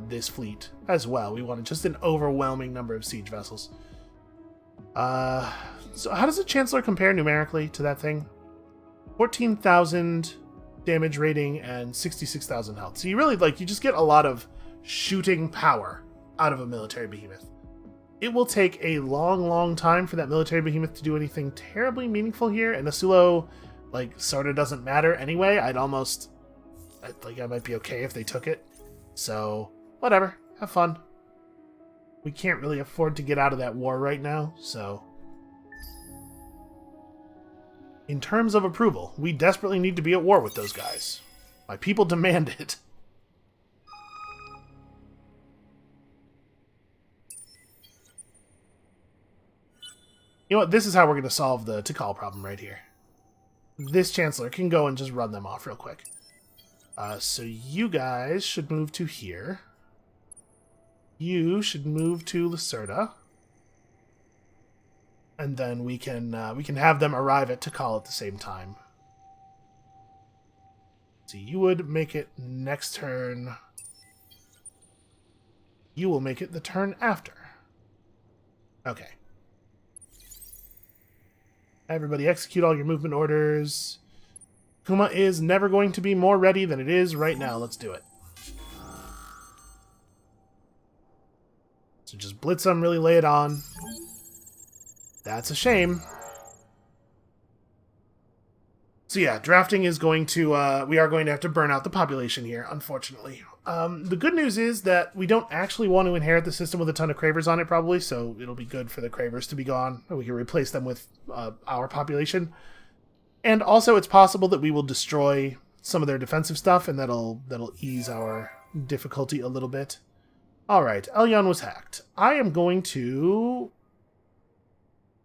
this fleet as well. We want just an overwhelming number of siege vessels. So how does the Chancellor compare numerically to that thing? 14,000 damage rating and 66,000 health. So you really, you just get a lot of shooting power out of a military behemoth. It will take a long, long time for that military behemoth to do anything terribly meaningful here, and Asulo, sort of doesn't matter anyway. I might be okay if they took it. So, whatever. Have fun. We can't really afford to get out of that war right now, so... In terms of approval, we desperately need to be at war with those guys. My people demand it. You know what? This is how we're going to solve the Tikal problem right here. This Chancellor can go and just run them off real quick. So you guys should move to here. You should move to Lacerda. And then we can have them arrive at Tikal at the same time. So you would make it next turn. You will make it the turn after. Okay. Everybody execute all your movement orders. Kuma is never going to be more ready than it is right now. Let's do it. So just blitz them, really lay it on. That's a shame. So yeah, drafting is going to, we are going to have to burn out the population here, unfortunately. The good news is that we don't actually want to inherit the system with a ton of cravers on it, probably, so it'll be good for the cravers to be gone, and we can replace them with our population. And also, it's possible that we will destroy some of their defensive stuff, and that'll ease our difficulty a little bit. Alright, Elyon was hacked. I am going to...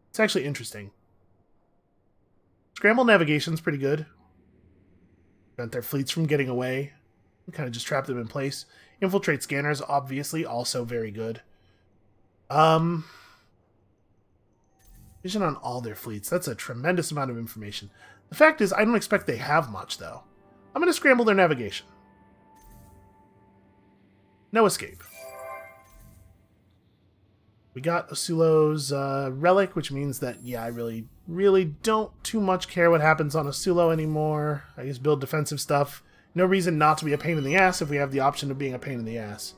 It's actually interesting. Scramble navigation's pretty good. Prevent their fleets from getting away. Kind of just trap them in place. Infiltrate scanners, obviously, also very good. Vision on all their fleets. That's a tremendous amount of information. The fact is, I don't expect they have much, though. I'm going to scramble their navigation. No escape. We got Asulo's relic, which means that, yeah, I really don't too much care what happens on Asulo anymore. I just build defensive stuff. No reason not to be a pain in the ass if we have the option of being a pain in the ass.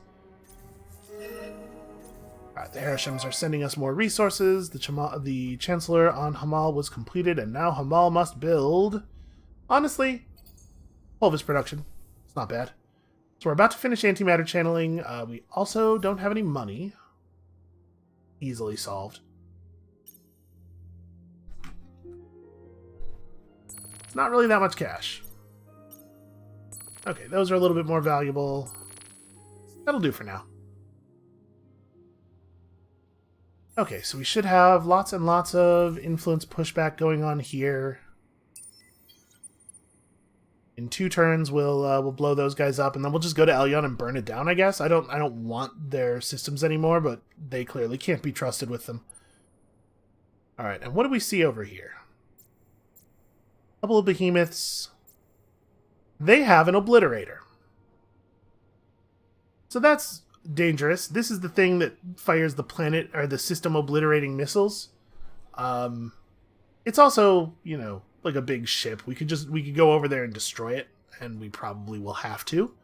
Alright, the Harishims are sending us more resources. The Chancellor on Hamal was completed, and now Hamal must build... Honestly, Pulvis production. It's not bad. So we're about to finish antimatter channeling. We also don't have any money. Easily solved. It's not really that much cash. Okay, those are a little bit more valuable. That'll do for now. Okay, so we should have lots and lots of influence pushback going on here. In 2 turns, we'll blow those guys up, and then we'll just go to Elyon and burn it down, I guess. I don't want their systems anymore, but they clearly can't be trusted with them. Alright, and what do we see over here? A couple of behemoths. They have an obliterator. So that's dangerous. This is the thing that fires the planet or the system obliterating missiles. It's also, you know, like a big ship. We could go over there and destroy it, and we probably will have to.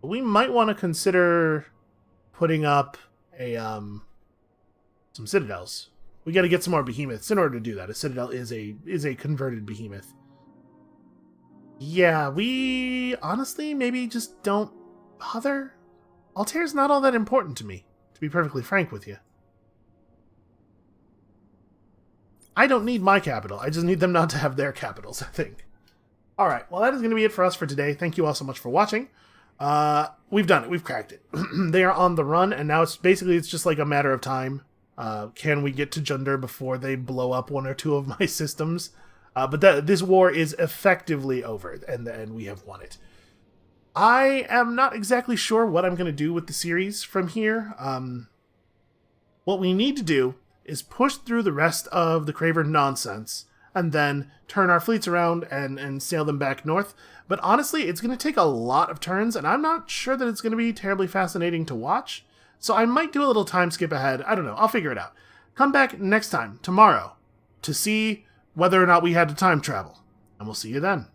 But we might want to consider putting up a some citadels. We got to get some more behemoths in order to do that. A citadel is a converted behemoth. Yeah, we honestly maybe just don't bother. Altair's not all that important to me, to be perfectly frank with you. I don't need my capital. I just need them not to have their capitals, I think. Alright, well that is going to be it for us for today. Thank you all so much for watching. We've done it. We've cracked it. They are on the run, and now it's just like a matter of time. Can we get to Junder before they blow up 1 or 2 of my systems? But this war is effectively over, and we have won it. I am not exactly sure what I'm going to do with the series from here. What we need to do is push through the rest of the Craver nonsense, and then turn our fleets around and sail them back north. But honestly, it's going to take a lot of turns, and I'm not sure that it's going to be terribly fascinating to watch. So I might do a little time skip ahead. I don't know. I'll figure it out. Come back next time, tomorrow, to see whether or not we had to time travel. And we'll see you then.